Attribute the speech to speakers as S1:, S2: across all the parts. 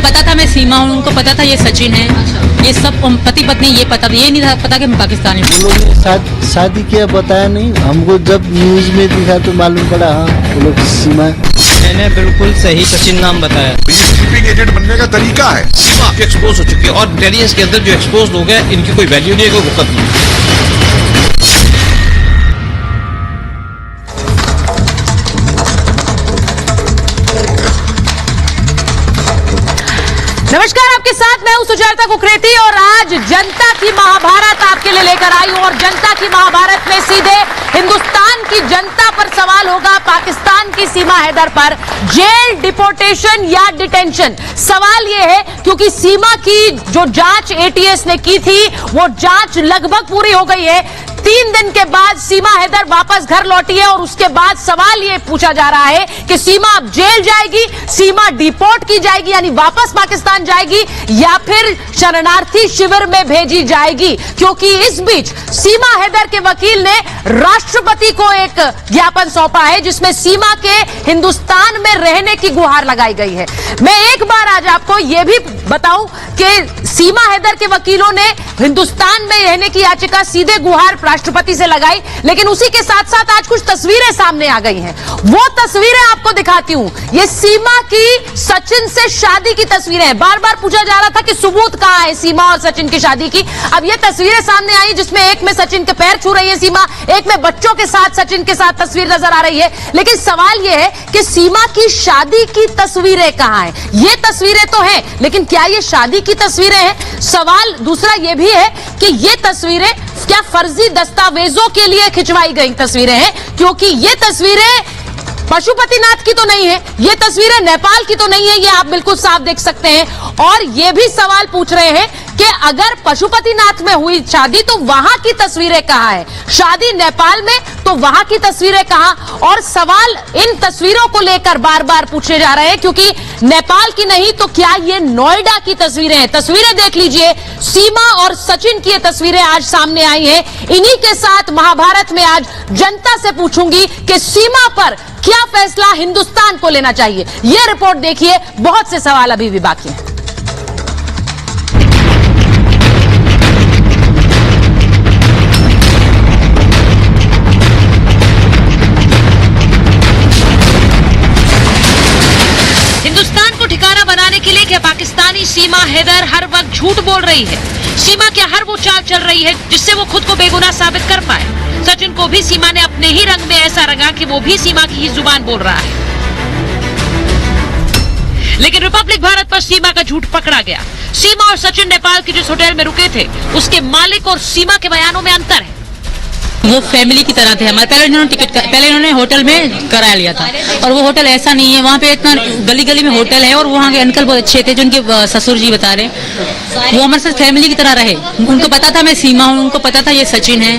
S1: पता था मैं सीमा हूँ, उनको पता था ये सचिन है। ये सब पति पत्नी ये पता था, ये नहीं था पता कि मैं पाकिस्तानी हूँ।
S2: वो लोग ने शादी किया बताया नहीं हमको, जब न्यूज में दिखा तो मालूम पड़ा हाँ वो लोग सीमा।
S3: मैंने बिल्कुल सही सचिन नाम बताया।
S4: ये स्लीपिंग एजेंट बनने का तरीका है।
S5: सीमा एक्सपोज हो चुकी है और इंटेलिजेंस के अंदर जो एक्सपोज लोग हैं इनकी कोई वैल्यू नहीं है, कोई वक़्त नहीं।
S6: नमस्कार, आपके साथ मैं हूं सुचेता कुकरेती और आज जनता की महाभारत आपके लिए लेकर आई हूं। और जनता की महाभारत में सीधे हिंदुस्तान की जनता पर सवाल होगा, पाकिस्तान की सीमा हैदर पर जेल, डिपोर्टेशन या डिटेंशन। सवाल यह है क्योंकि सीमा की जो जांच एटीएस ने की थी वो जांच लगभग पूरी हो गई है। 3 दिन के बाद सीमा हैदर वापस घर लौटी है और उसके बाद सवाल ये पूछा जा रहा है कि सीमा अब जेल जाएगी, सीमा डिपोर्ट की जाएगी यानी वापस पाकिस्तान जाएगी या फिर शरणार्थी शिविर में भेजी जाएगी। क्योंकि इस बीच सीमा हैदर के वकील ने राष्ट्रपति को एक ज्ञापन सौंपा है जिसमें सीमा के हिंदुस्तान में रहने की गुहार लगाई गई है। मैं एक बार आज आपको यह भी बताऊं कि सीमा हैदर के वकीलों ने हिंदुस्तान में रहने की याचिका सीधे गुहार राष्ट्रपति से लगाई, लेकिन उसी के साथ साथ आज कुछ तस्वीरें सामने आ गई हैं। वो तस्वीरें आपको दिखाती हूं। ये सीमा की सचिन से शादी की तस्वीरें हैं। बार बार पूछा जा रहा था कि सबूत कहां है सीमा और सचिन की शादी की। अब ये तस्वीरें सामने आई जिसमें एक में सचिन के पैर छू रही है सीमा, एक में बच्चों के साथ सचिन के साथ तस्वीर नजर आ रही है। लेकिन सवाल यह है कि सीमा की शादी की तस्वीरें कहां हैं? ये तस्वीरें तो हैं, लेकिन क्या ये शादी की तस्वीरें हैं? सवाल दूसरा यह भी है कि ये तस्वीरें क्या फर्जी दस्तावेजों के लिए खिंचवाई गई तस्वीरें हैं? क्योंकि ये तस्वीरें पशुपतिनाथ की तो नहीं है, ये तस्वीरें नेपाल की तो नहीं है, ये आप बिल्कुल साफ देख सकते हैं। और ये भी सवाल पूछ रहे हैं कि अगर पशुपतिनाथ में हुई शादी तो वहां की तस्वीरें कहां है? शादी नेपाल में तो वहां की तस्वीरें कहां? और सवाल इन तस्वीरों को लेकर बार बार पूछे जा रहे हैं क्योंकि नेपाल की नहीं तो क्या ये नोएडा की तस्वीरें हैं? तस्वीरें देख लीजिए, सीमा और सचिन की ये तस्वीरें आज सामने आई हैं। इन्हीं के साथ महाभारत में आज जनता से पूछूंगी कि सीमा पर क्या फैसला हिंदुस्तान को लेना चाहिए। यह रिपोर्ट देखिए, बहुत से सवाल अभी भी बाकी हैं।
S7: हिंदुस्तान को ठिकाना बनाने के लिए क्या पाकिस्तानी सीमा हैदर हर वक्त झूठ बोल रही है? सीमा क्या हर वो चाल चल रही है जिससे वो खुद को बेगुनाह साबित कर पाए? सचिन को भी सीमा ने अपने ही रंग में ऐसा रंगा कि वो भी सीमा की ही जुबान बोल रहा है। लेकिन रिपब्लिक भारत पर सीमा का झूठ पकड़ा गया। सीमा और सचिन नेपाल के जिस होटल में रुके थे उसके मालिक और सीमा के बयानों में अंतर है।
S1: वो फैमिली की तरह थे हमारे। पहले इन्होंने होटल में करा लिया था और वो होटल ऐसा नहीं है। वहाँ पे इतना गली गली में होटल है और वहाँ के अंकल बहुत अच्छे थे जो उनके ससुर जी बता रहे, वो हमारे साथ फैमिली की तरह रहे। उनको पता था मैं सीमा हूँ, उनको पता था ये सचिन है।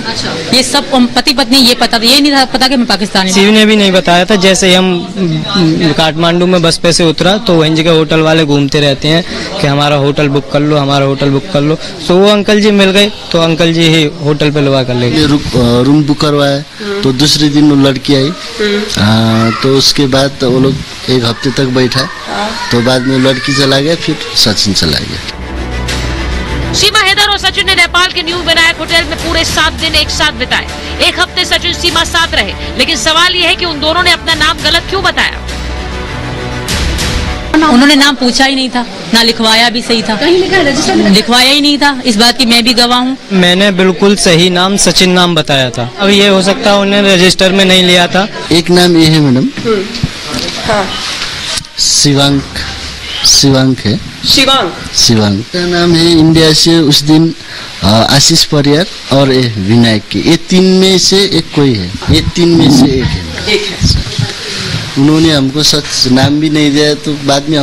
S1: ये सब पति पत्नी ये पता था, ये नहीं था पता कि मैं पाकिस्तानी हूँ।
S3: शिव ने भी नहीं बताया था। जैसे ही हम काठमांडू में बस पे से उतरा तो वहीं जगह होटल वाले घूमते रहते हैं कि हमारा होटल बुक कर लो, हमारा होटल बुक कर लो। तो वो अंकल जी मिल गए तो अंकल जी ही होटल पे लगा कर ले गए।
S2: रूम बुक करवाया तो दूसरे दिन वो लड़की आई। तो उसके बाद वो लोग 1 हफ्ते तक बैठा तो बाद में लड़की चला गया, फिर सचिन चला गया।
S7: सीमा हैदर और सचिन ने नेपाल के न्यू विनायक होटल में पूरे 7 दिन एक साथ बिताए। 1 हफ्ते सचिन सीमा साथ रहे, लेकिन सवाल यह है कि उन दोनों ने अपना नाम गलत क्यों बताया?
S1: उन्होंने नाम पूछा ही नहीं था, ना लिखवाया भी सही था। कहीं लिखा है रजिस्टर में? लिखवाया ही नहीं था। इस बात की मैं भी गवाह हूँ।
S3: मैंने बिल्कुल सही नाम सचिन नाम बताया था। अब ये हो सकता है उन्हें रजिस्टर में नहीं लिया था।
S2: एक नाम ये है मैडम, शिवांक है। शिवांक का नाम है। इंडिया से उस दिन आशीष परियार और विनायक के, ये 3 में से एक कोई है। ये 3 में से एक है। उन्होंने हमको सच नाम भी नहीं दिया तो बाद में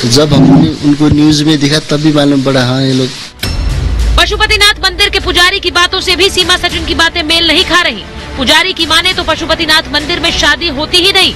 S2: जब हमने उनको न्यूज में दिखा तब भी मालूम पड़ा हाँ ये लोग।
S7: पशुपतिनाथ मंदिर के पुजारी की बातों से भी सीमा सचिन की बातें मेल नहीं खा रही। पुजारी की माने तो पशुपतिनाथ मंदिर में शादी होती ही नहीं,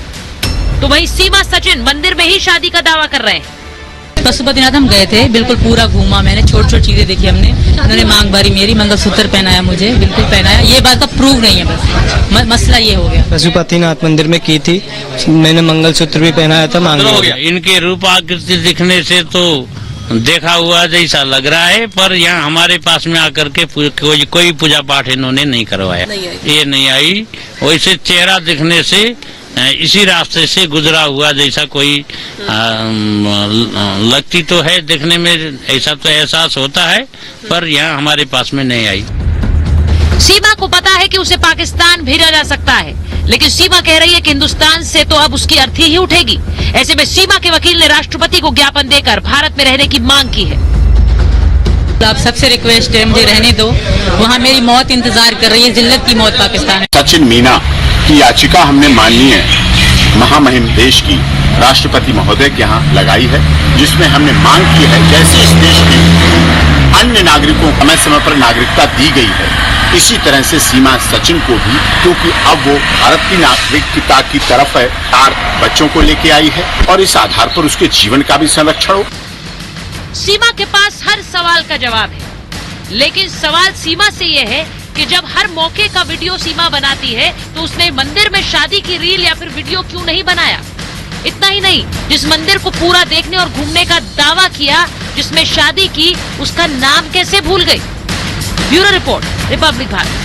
S7: तो वहीं सीमा सचिन मंदिर में ही शादी का दावा कर रहे हैं।
S1: पशुपतिनाथ हम गए थे, बिल्कुल पूरा घूमा मैंने, छोटी छोटी चीजें देखी हमने। उन्होंने मांग भरी मेरी, मंगलसूत्र पहनाया मुझे, बिल्कुल पहनाया। ये बात का प्रूव नहीं है, बस मसला ये हो गया।
S3: पशुपतिनाथ मंदिर में की थी, मैंने मंगलसूत्र भी पहनाया था, मांग
S5: हो गया। इनके रूप आकृति दिखने से तो देखा हुआ जैसा लग रहा है, पर यहाँ हमारे पास में आकर के कोई पूजा पाठ इन्होंने नहीं करवाया, ये नहीं आई। वैसे चेहरा दिखने से इसी रास्ते से गुजरा हुआ जैसा कोई लगती तो है, देखने में ऐसा तो एहसास होता है, पर यहाँ हमारे पास में नहीं आई।
S7: सीमा को पता है कि उसे पाकिस्तान भेजा जा सकता है, लेकिन सीमा कह रही है कि हिंदुस्तान से तो अब उसकी अर्थी ही उठेगी। ऐसे में सीमा के वकील ने राष्ट्रपति को ज्ञापन देकर भारत में रहने की मांग की है।
S1: आप सबसे रिक्वेस्ट है, मुझे रहने दो, वहाँ मेरी मौत इंतजार कर रही है, जिल्लत की मौत पाकिस्तान है।
S8: सचिन मीना की याचिका हमने माननीय महामहिम देश की राष्ट्रपति महोदय के यहाँ लगाई है, जिसमें हमने मांग की है जैसे इस देश के अन्य नागरिकों को समय समय पर नागरिकता दी गई है, इसी तरह से सीमा सचिन को भी, क्योंकि अब वो भारत की नागरिकता की तरफ है, 4 बच्चों को लेके आई है और इस आधार पर उसके जीवन का भी संरक्षण हो।
S7: सीमा के पास हर सवाल का जवाब है, लेकिन सवाल सीमा से यह है कि जब हर मौके का वीडियो सीमा बनाती है तो उसने मंदिर में शादी की रील या फिर वीडियो क्यों नहीं बनाया। इतना ही नहीं, जिस मंदिर को पूरा देखने और घूमने का दावा किया, जिसमें शादी की, उसका नाम कैसे भूल गई। Bureau report, Republic Bharat.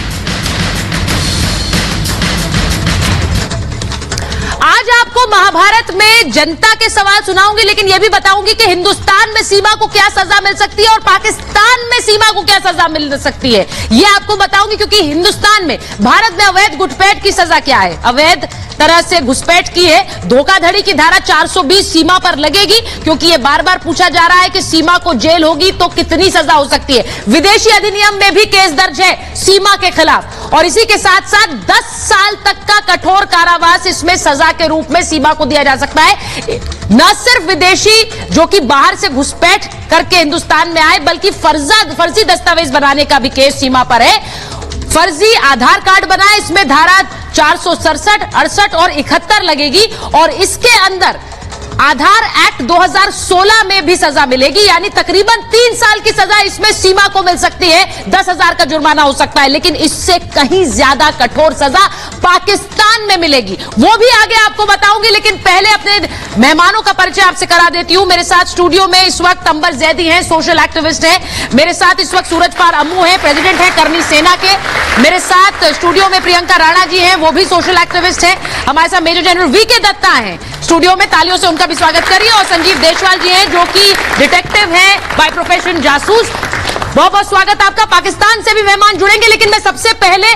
S6: आज आपको महाभारत में जनता के सवाल सुनाऊंगी, लेकिन यह भी बताऊंगी कि हिंदुस्तान में सीमा को क्या सजा मिल सकती है और पाकिस्तान में सीमा को क्या सजा मिल सकती है, यह आपको बताऊंगी। क्योंकि हिंदुस्तान में, भारत में अवैध घुसपैठ की सजा क्या है, अवैध तरह से घुसपैठ की है, धोखाधड़ी की धारा 420 सीमा पर लगेगी, क्योंकि ये बार बार पूछा जा रहा है कि सीमा को जेल होगी तो कितनी सजा हो सकती है। विदेशी अधिनियम में भी केस दर्ज है सीमा के खिलाफ, और इसी के साथ साथ 10 साल तक का कठोर कारावास इसमें सजा के रूप में सीमा को दिया जा सकता है। न सिर्फ विदेशी जो कि बाहर से घुसपैठ करके हिंदुस्तान में आए, बल्कि फर्जी दस्तावेज बनाने का भी केस सीमा पर है। फर्जी आधार कार्ड बनाए, इसमें धारा 467, 68 और 71 लगेगी, और इसके अंदर आधार एक्ट 2016 में भी सजा मिलेगी, यानी तकरीबन 3 साल की सजा इसमें सीमा को मिल सकती है, 10,000 का जुर्माना हो सकता है। लेकिन इससे कहीं ज्यादा कठोर सजा पाकिस्तान में मिलेगी, वो भी आगे आपको बताऊंगी। लेकिन पहले अपने मेहमानों का परिचय आपसे करा देती हूं। मेरे साथ स्टूडियो में इस वक्त अंबर जैदी हैं, सोशल एक्टिविस्ट हैं। मेरे साथ इस वक्त सूरजपाल अम्मू हैं, प्रेसिडेंट हैं करनी सेना के। मेरे साथ स्टूडियो में प्रियंका राणा जी हैं, वो भी सोशल एक्टिविस्ट हैं। हमारे साथ मेजर जनरल वीके दत्ता हैं स्टूडियो में, तालियों से उनका भी स्वागत करिए। और संजीव देशवाल जी हैं, जो कि डिटेक्टिव हैं बाय प्रोफेशन, जासूस। बहुत बहुत स्वागत आपका। पाकिस्तान से भी मेहमान जुड़ेंगे, लेकिन मैं सबसे पहले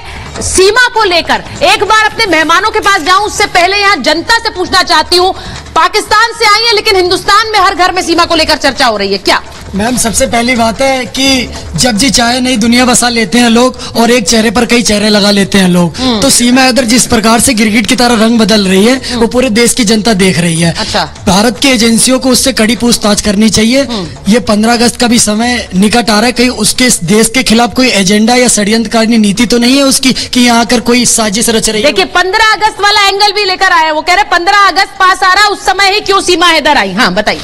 S6: सीमा को लेकर एक बार अपने मेहमानों के पास जाऊं, उससे पहले यहां जनता से पूछना चाहती हूं, पाकिस्तान से आई है लेकिन हिंदुस्तान में हर घर में सीमा को लेकर चर्चा हो रही है, क्या?
S9: मैम, सबसे पहली बात है कि जब जी चाहे नई दुनिया बसा लेते हैं लोग, और एक चेहरे पर कई चेहरे लगा लेते हैं लोग। तो सीमा हैदर जिस प्रकार से गिरगिट की तरह रंग बदल रही है, वो पूरे देश की जनता देख रही है।
S6: अच्छा।
S9: भारत की एजेंसियों को उससे कड़ी पूछताछ करनी चाहिए। ये 15 अगस्त का भी समय निकट आ रहा है, कहीं उसके देश के खिलाफ कोई एजेंडा या षड्यंत्रकारी नीति तो नहीं है उसकी कि यहाँ आकर कोई साजिश रच रही है।
S6: देखिए, 15 अगस्त वाला एंगल भी लेकर आया, वो कह रहे 15 अगस्त पास आ रहा, उस समय ही क्यों सीमा हैदर आई? हाँ, बताइए।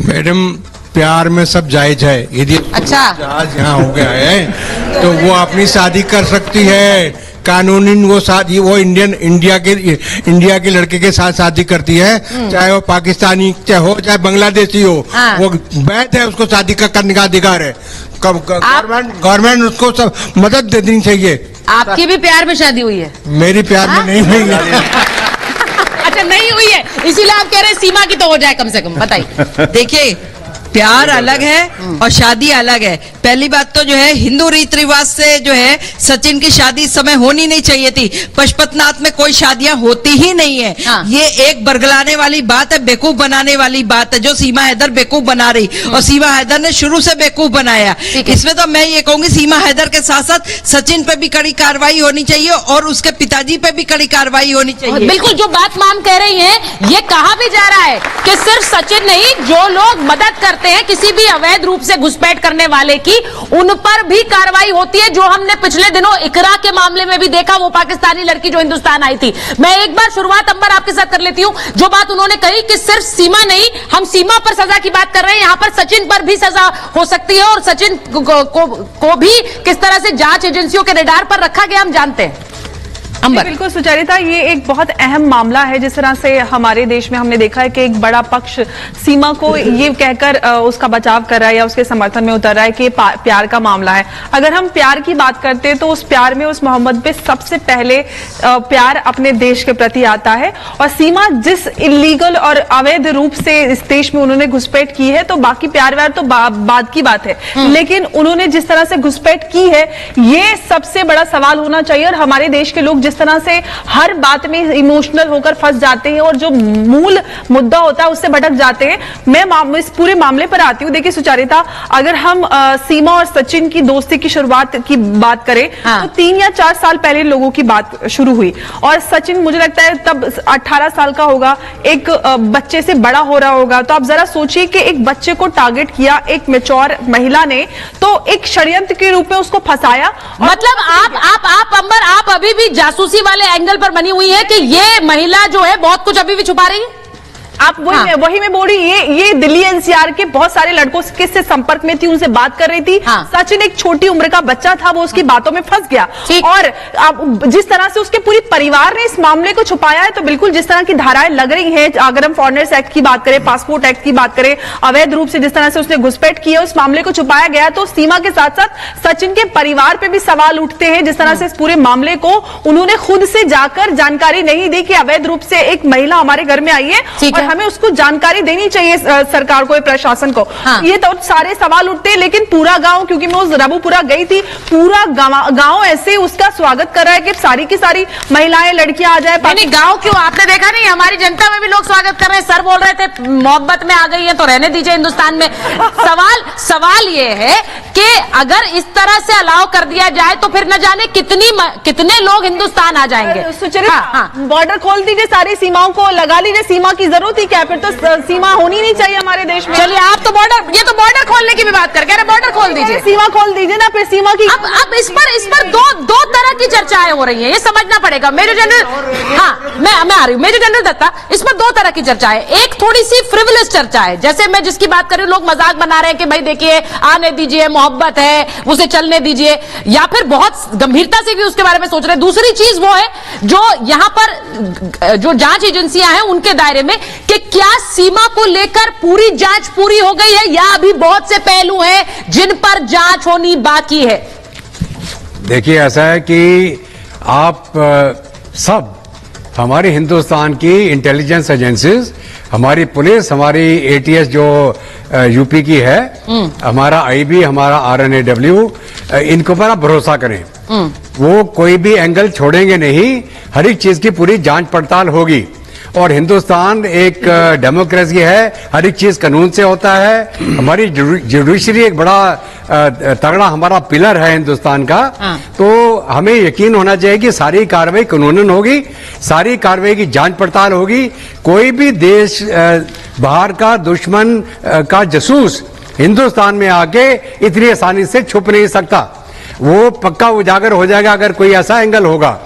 S4: मैडम, प्यार में सब जायज है। यदि
S6: अच्छा,
S4: जहाज यहाँ हो गया है तो वो अपनी शादी कर सकती है, कानूनी वो शादी, वो इंडिया के लड़के के साथ शादी करती है, चाहे वो पाकिस्तानी हो चाहे बांग्लादेशी हो।
S6: हाँ।
S4: वो वैध है, उसको शादी करने का अधिकार है। गवर्नमेंट उसको सब मदद देनी चाहिए।
S6: आपकी भी प्यार में शादी हुई है?
S4: मेरी प्यार में नहीं हुई है।
S6: अच्छा, नहीं हुई है, इसीलिए आप कह रहे हैं सीमा की तो हो जाए कम से कम। बताइए।
S10: देखिए, प्यार अलग है और शादी अलग है। पहली बात तो जो है, हिंदू रीति रिवाज से जो है सचिन की शादी इस समय होनी नहीं चाहिए थी। पशुपतिनाथ में कोई शादियां होती ही नहीं है।
S6: हाँ।
S10: ये एक बरगलाने वाली बात है, बेवकूफ बनाने वाली बात है, जो सीमा हैदर बेवकूफ बना रही, और सीमा हैदर ने शुरू से बेवकूफ बनाया। इसमें तो मैं ये कहूंगी, सीमा हैदर के साथ साथ सचिन पे भी कड़ी कार्रवाई होनी चाहिए और उसके पिताजी पे भी कड़ी कार्रवाई होनी चाहिए।
S6: बिल्कुल, जो बात मैम कह रही है, ये कहा भी जा रहा है कि सिर्फ सचिन नहीं, जो लोग मदद करते हैं किसी भी अवैध रूप से घुसपैठ करने वाले की, उन पर भी कार्रवाई होती है, जो हमने पिछले दिनों इकरा के मामले में भी देखा, वो पाकिस्तानी लड़की जो हिंदुस्तान आई थी। मैं एक बार शुरुआत अंबर आपके साथ कर लेती हूं। जो बात उन्होंने कही कि सिर्फ सीमा नहीं, हम सीमा पर सजा की बात कर रहे हैं, यहां पर सचिन पर भी सजा हो सकती है, और सचिन को भी किस तरह से जांच एजेंसियों के रडार पर रखा गया हम जानते हैं।
S11: बिल्कुल सुचरिता, ये एक बहुत अहम मामला है। जिस तरह से हमारे देश में हमने देखा है कि एक बड़ा पक्ष सीमा को ये कहकर उसका बचाव कर रहा है या उसके समर्थन में उतर रहा है कि प्यार का मामला है। अगर हम प्यार की बात करते हैं तो उस प्यार में, उस मोहब्बत पे सबसे पहले प्यार अपने देश के प्रति आता है। और सीमा जिस इलीगल और अवैध रूप से इस देश में उन्होंने घुसपैठ की है, तो बाकी प्यार व्यार तो बाद की बात है, लेकिन उन्होंने जिस तरह से घुसपैठ की है, ये सबसे बड़ा सवाल होना चाहिए। और हमारे देश के लोग जिस तरह से हर बात में इमोशनल होकर फंस जाते हैं और जो मूल मुद्दा होता है उससे भटक जाते हैं। मैं इस पूरे मामले पर आती हूँ। देखिए सुचारिता, अगर हम सीमा और सचिन की दोस्ती की शुरुआत की बात करें, तो 3 या 4 साल पहले लोगों की बात शुरू हुई, और सचिन मुझे लगता है तब 18 साल का होगा, एक बच्चे से बड़ा हो रहा होगा। तो आप जरा सोचिए कि एक बच्चे को टारगेट किया एक मैच्योर महिला ने, तो एक षड्यंत्र के रूप में उसको फंसाया।
S6: मतलब आप अंबर, आप अभी भी जासूसी वाले एंगल पर बनी हुई है कि ये महिला जो है बहुत कुछ अभी भी छुपा रही है।
S11: आप वही मैं बोल रही, ये दिल्ली एनसीआर के बहुत सारे लड़कों के से संपर्क में थी, उनसे बात कर रही थी। सचिन एक छोटी उम्र का बच्चा था, वो उसकी बातों में फंस गया। और जिस तरह से उसके पूरी परिवार ने इस मामले को छुपाया है, तो बिल्कुल जिस तरह की धाराएं लग रही हैं, अगर हम फॉरेनर्स एक्ट की बात करें, पासपोर्ट एक्ट की बात करें, अवैध रूप से जिस तरह से उसने घुसपैठ की है, उस मामले को छुपाया गया। तो सीमा के साथ साथ सचिन के परिवार पे भी सवाल उठते हैं, जिस तरह से इस पूरे मामले को उन्होंने खुद से जाकर जानकारी नहीं दी कि अवैध रूप से एक महिला हमारे घर में आई है और हमें उसको जानकारी देनी चाहिए सरकार को, प्रशासन को। ये तो सारे सवाल उठते हैं, लेकिन पूरा गांव, क्योंकि मैं उस रबुपुरा गई थी, पूरा गांव ऐसे उसका स्वागत कर रहा है कि सारी की सारी महिलाएं लड़कियां आ जाए।
S6: नहीं, गांव क्यों, आपने देखा नहीं, हमारी जनता में भी लोग स्वागत कर रहे हैं। सर बोल रहे थे मोहब्बत में आ गई है तो रहने दीजिए हिंदुस्तान में। सवाल ये है कि अगर इस तरह से अलाउ कर दिया जाए तो फिर न जाने कितने लोग हिंदुस्तान आ जाएंगे।
S11: सुचरिता, बॉर्डर खोल दीजिए, सारी सीमाओं को लगा लीजिए। सीमा की जरूरत ही क्या, फिर तो सीमा होनी नहीं चाहिए हमारे देश में।
S6: चलिए, आप तो बॉर्डर खोलने की भी बात कर रहे, बॉर्डर खोल दीजिए,
S11: सीमा खोल दीजिए ना, फिर सीमा की।
S6: अब इस पर दो तरह की चर्चाएं हो रही हैं, ये समझना पड़ेगा। मेजर जनरल, मैं आ रही हूँ, मेजर जनरल दत्ता, इस पर 2 तरह की चर्चा है। एक थोड़ी सी फ्रिवलस चर्चा है, जैसे मैं जिसकी बात कर रही हूँ, लोग मजाक बना रहे हैं कि भाई देखिए आने दीजिए, मोहब्बत है, उसे चलने दीजिए, या फिर बहुत गंभीरता से भी उसके बारे में सोच रहे हैं। दूसरी चीज वो है जो यहां पर जो जांच एजेंसियां हैं उनके दायरे में, कि क्या सीमा को लेकर पूरी जांच पूरी हो गई है या अभी बहुत से पहलू हैं जिन पर जांच होनी बाकी है।
S12: देखिए, ऐसा है कि आप सब हमारी हिंदुस्तान की इंटेलिजेंस एजेंसीज, हमारी पुलिस, हमारी एटीएस जो यूपी की है, हमारा आईबी, हमारा आरएनएडब्ल्यू, इनको पर आप भरोसा करें। वो कोई भी एंगल छोड़ेंगे नहीं, हर एक चीज की पूरी जांच पड़ताल होगी। और हिंदुस्तान एक डेमोक्रेसी है, हर एक चीज कानून से होता है। हमारी जुडिशरी एक बड़ा तगड़ा हमारा पिलर है हिंदुस्तान का। तो हमें यकीन होना चाहिए कि सारी कार्रवाई कानूनन होगी, सारी कार्रवाई की जांच पड़ताल होगी। कोई भी देश बाहर का दुश्मन का जासूस हिंदुस्तान में आके इतनी आसानी से छुप नहीं सकता। वो पक्का उजागर हो जाएगा अगर कोई ऐसा एंगल होगा।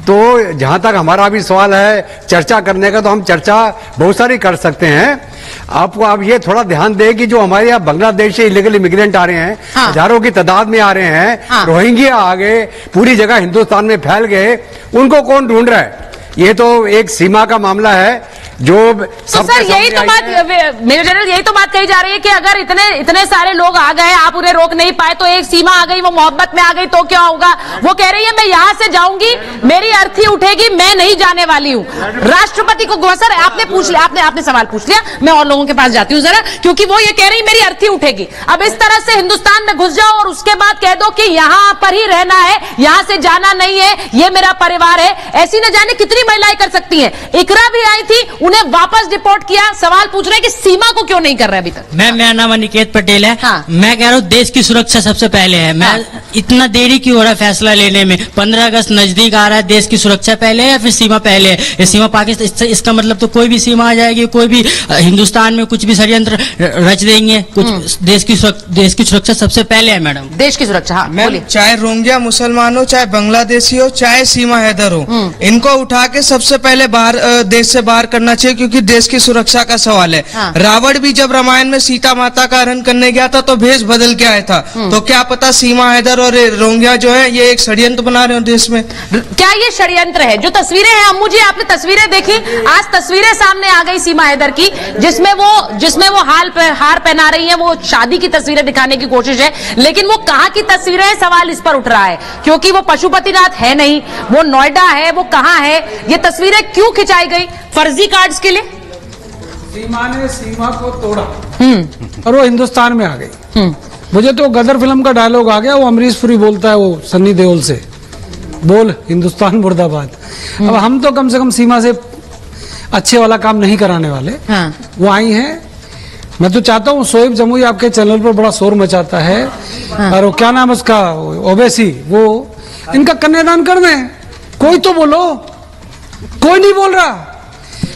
S12: तो जहां तक हमारा भी सवाल है चर्चा करने का, तो हम चर्चा बहुत सारी कर सकते हैं। आपको आप ये थोड़ा ध्यान दें कि जो हमारे यहाँ बांग्लादेश से इलीगल इमिग्रेंट आ रहे हैं, हजारों की तादाद में आ रहे हैं, रोहिंग्या आ गए, पूरी जगह हिंदुस्तान में फैल गए, उनको कौन ढूंढ रहा है? ये तो एक सीमा का मामला है जो
S6: तो सर यही तो बात, मेजर जनरल यही तो बात कही जा रही है कि अगर इतने सारे लोग आ गए, आप उन्हें रोक नहीं पाए, तो एक सीमा आ गई, वो मोहब्बत में आ गई, तो क्या होगा? वो कह रही है मैं यहां से जाऊंगी, मेरी अर्थी उठेगी, मैं नहीं जाने वाली हूं। राष्ट्रपति को सर आपने पूछ लिया, आपने सवाल पूछ लिया, मैं और लोगों के पास जाती हूं जरा, क्योंकि वो ये कह रही मेरी अर्थी उठेगी। अब इस तरह से हिंदुस्तान में घुस जाओ और उसके बाद कह दो कि यहां पर ही रहना है, यहां से जाना नहीं है, ये मेरा परिवार है, ऐसी न जाने कितनी महिलाएं कर सकती हैं। इकरा भी आई थी, उन्हें वापस डिपोर्ट किया। सवाल पूछ रहे हैं कि सीमा को क्यों नहीं कर रहे अभी तक?
S13: मेरा नाम अनिकेत पटेल है।
S6: हाँ।
S13: मैं कह रहा हूँ देश की सुरक्षा सबसे पहले है। मैं इतना देरी क्यों हो रहा है फैसला लेने में? 15 अगस्त नजदीक आ रहा है, देश की सुरक्षा पहले है या फिर सीमा पहले है? ये सीमा पाकिस्तान, इसका मतलब तो कोई भी सीमा आ जाएगी, कोई भी हिंदुस्तान में कुछ भी षड्यंत्र रच देंगे। कुछ देश की सुरक्षा सबसे पहले है मैडम।
S6: देश की सुरक्षा, हाँ, बोलिए।
S14: चाहे रोहिंग्या मुसलमान हो, चाहे बांग्लादेशी हो, चाहे सीमा हैदर हो, इनको उठा के सबसे पहले बाहर देश से बाहर करना चाहिए, क्योंकि देश की सुरक्षा का सवाल है।
S6: हाँ।
S14: रावण भी जब रामायण में सीता माता का हरण करने गया था तो भेष बदल के आया था। तो क्या पता सीमा हैदर और रोहिंग्या जो है ये एक षड्यंत्र बना रहे हो देश में।
S6: क्या ये षड्यंत्र है? जो तस्वीरें हैं अम्मू जी, आपने तस्वीरें देखी, आज तस्वीरें सामने आ गई सीमा हैदर की, जिसमें वो हार पहना रही है। वो शादी की तस्वीरें दिखाने की कोशिश है, लेकिन वो कहाँ की तस्वीरें हैं, सवाल इस पर उठ रहा है, क्योंकि वो पशुपतिनाथ है नहीं, वो नोएडा है, वो कहाँ है? ये तस्वीरें क्यों खिंचाई गई? फर्जी कार्ड्स के लिए?
S15: सीमा ने सीमा को तोड़ा और वो हिंदुस्तान में आ गई। मुझे तो गदर फिल्म का डायलॉग आ गया, वो अमरीश पुरी बोलता है वो सन्नी देओल से, बोल हिंदुस्तान मुर्दाबाद। अब हम तो कम से कम सीमा से अच्छे वाला काम नहीं कराने वाले।
S6: हाँ।
S15: वो आई हैं। मैं तो चाहता हूँ शोएब जमुई आपके चैनल पर बड़ा शोर मचाता है। हाँ। और वो क्या नाम उसका, ओवैसी, वो इनका कन्यादान कर दें। कोई तो बोलो, कोई नहीं बोल रहा।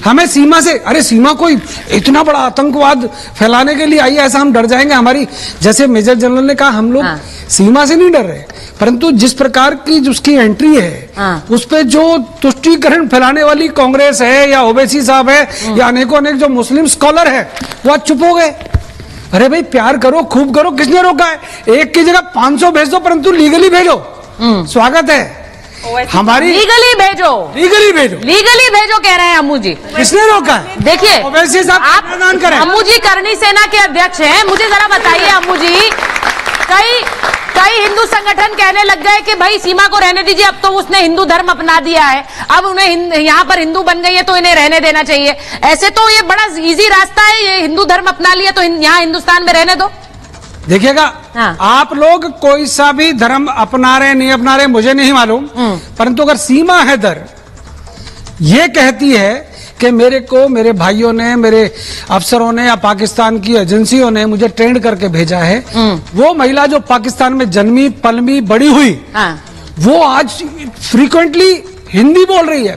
S15: हमें सीमा से, अरे सीमा कोई इतना बड़ा आतंकवाद फैलाने के लिए आई है, ऐसा हम डर जाएंगे? हमारी, जैसे मेजर जनरल ने कहा, हम लोग सीमा से नहीं डर रहे, परंतु जिस प्रकार की उसकी एंट्री है, उस पे जो तुष्टीकरण फैलाने वाली कांग्रेस है या ओवैसी साहब है या अनेकों अनेक जो मुस्लिम स्कॉलर है, वो आज चुप हो गए। अरे भाई प्यार करो, खूब करो, किसने रोका है? एक की जगह 500 भेज दो, परंतु लीगली भेजो। स्वागत है हमारी। लीगली भेजो
S6: कह रहे हैं अम्मू जी।
S15: किसने रोका है?
S6: देखिए
S15: आप
S6: अम्मू जी करनी सेना के अध्यक्ष हैं, मुझे जरा बताइए अम्मू जी, कई हिंदू संगठन कहने लग गए कि भाई सीमा को रहने दीजिए, अब तो उसने हिंदू धर्म अपना दिया है, अब उन्हें यहाँ पर हिंदू बन गई है तो इन्हें रहने देना चाहिए। ऐसे तो ये बड़ा इजी रास्ता है, ये हिंदू धर्म अपना लिया तो यहाँ हिंदुस्तान में रहने दो।
S15: देखिएगा, आप लोग कोई सा भी धर्म अपना रहे नहीं अपना रहे मुझे नहीं मालूम, परंतु अगर सीमा हैदर ये कहती है कि मेरे भाइयों ने, मेरे अफसरों ने या पाकिस्तान की एजेंसियों ने मुझे ट्रेंड करके भेजा है, वो महिला जो पाकिस्तान में जन्मी पलमी बड़ी हुई, वो आज फ्रीक्वेंटली हिंदी बोल रही है,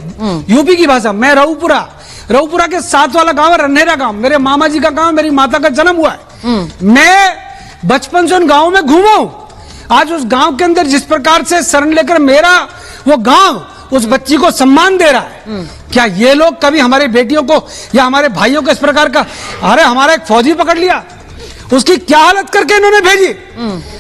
S15: यूपी की भाषा। मैं रऊपुरा के साथ वाला गांव है रन्हेरा गांव, मेरे मामा जी का गांव, मेरी माता का जन्म हुआ है। मैं बचपन से उन गांव में घूमा हूं। आज उस गांव के अंदर जिस प्रकार से शरण लेकर मेरा वो गांव उस बच्ची को सम्मान दे रहा है, क्या ये लोग कभी हमारे बेटियों को या हमारे भाइयों को इस प्रकार का, अरे हमारा एक फौजी पकड़ लिया, उसकी क्या हालत करके इन्होंने भेजी?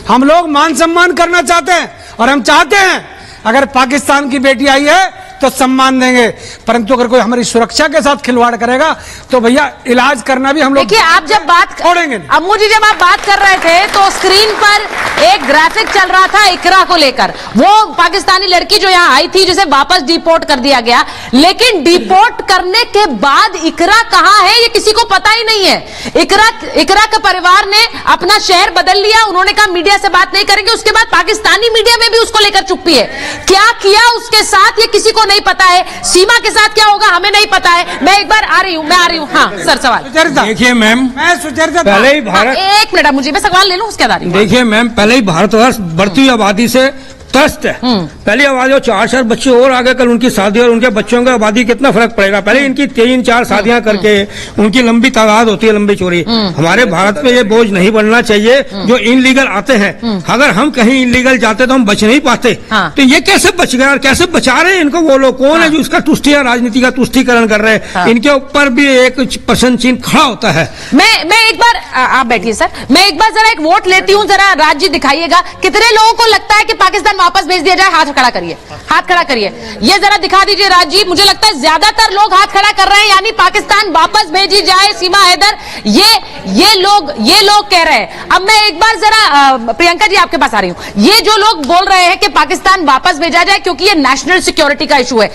S15: हम लोग मान सम्मान करना चाहते हैं और हम चाहते हैं अगर पाकिस्तान की बेटी आई है तो सम्मान देंगे, परंतु अगर कोई हमारी सुरक्षा के साथ खिलवाड़ करेगा तो भैया इलाज करना भी हम लोग।
S6: देखिए आप जब बात छोड़ेंगे, अम्मू जी जब आप बात कर रहे थे तो स्क्रीन पर एक ग्राफिक चल रहा था इकरा को लेकर, वो पाकिस्तानी लड़की जो यहाँ आई थी जिसे वापस डिपोर्ट कर दिया गया, लेकिन डिपोर्ट करने के बाद इकरा कहाँ है ये किसी को पता ही नहीं है। इकरा के परिवार ने अपना शहर बदल लिया, उन्होंने कहा मीडिया से बात नहीं करेंगे, उसके बाद पाकिस्तानी मीडिया में भी उसको लेकर चुप्पी है। क्या किया उसके साथ ये किसी को नहीं पता है, सीमा के साथ क्या होगा हमें नहीं पता है। मैं एक बार आ रही हूँ। हाँ सर सवाल।
S4: देखिए मैम,
S15: मैं सुचरिता
S4: पहले ही भारत,
S6: एक मिनट मुझे, मैं सवाल ले लूँ उसके बाद।
S4: देखिए मैम, पहले ही भारतवर्ष बढ़ती आबादी से त्रस्त है। पहली आबादी 4 बच्चे और आगे कल उनकी शादी और उनके बच्चों की आबादी कितना फर्क पड़ेगा। पहले इनकी 3-4 शादियां करके उनकी लंबी तादाद होती है, लंबी चोरी। हमारे भारत में ये बोझ नहीं बनना चाहिए जो इनलीगल आते हैं। अगर हम कहीं इनलीगल जाते तो हम बच नहीं पाते, तो ये कैसे बच गए और कैसे बचा रहे हैं इनको वो लोग? कौन है जो इसका राजनीति का तुष्टीकरण कर रहे हैं? इनके ऊपर भी एक प्रश्न चिन्ह खड़ा होता है।
S6: मैं एक बार, आप बैठिए सर, मैं एक बार जरा एक वोट लेती हूँ, जरा राज्य दिखाइएगा कितने लोगों को लगता है कि पाकिस्तान वापस भेज दिया जाए। हाथ खड़ा करिए, हाथ खड़ा करिए, ये जरा दिखा दीजिए राजीव। मुझे लगता है ज्यादातर लोग हाथ खड़ा कर रहे हैं, यानी पाकिस्तान वापस भेजी जाए सीमा हैदर, ये लोग कह रहे हैं। अब मैं एक बार जरा प्रियंका जी आपके पास आ रही हूं। ये जो लोग बोल रहे हैं कि पाकिस्तान वापस भेजा जाए क्योंकि ये नेशनल सिक्योरिटी का इशू है,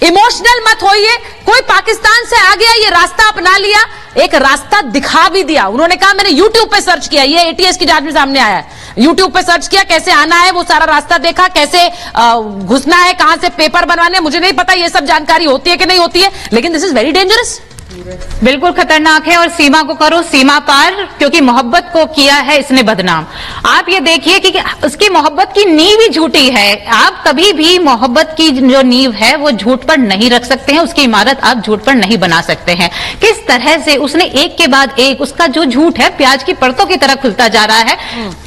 S6: इमोशनल मत होइए। कोई पाकिस्तान से आ गया, ये रास्ता अपना लिया, एक रास्ता दिखा भी दिया। उन्होंने कहा मैंने यूट्यूब पे सर्च किया, ये एटीएस की जांच में सामने आया है, यूट्यूब पे सर्च किया कैसे आना है, वो सारा रास्ता देख देखा, कैसे घुसना है, कहां से पेपर बनवाने, मुझे नहीं पता ये सब जानकारी होती है कि नहीं होती है, लेकिन दिस इज वेरी डेंजरस।
S1: बिल्कुल खतरनाक है। और सीमा को करो सीमा पार, क्योंकि मोहब्बत को किया है इसने बदनाम। आप ये देखिए कि उसकी मोहब्बत की नींव ही झूठी है। आप कभी भी मोहब्बत की जो नींव है वो झूठ पर नहीं रख सकते हैं, उसकी इमारत आप झूठ पर नहीं बना सकते हैं। किस तरह से उसने एक के बाद एक उसका जो झूठ है प्याज की परतों की तरह खुलता जा रहा है।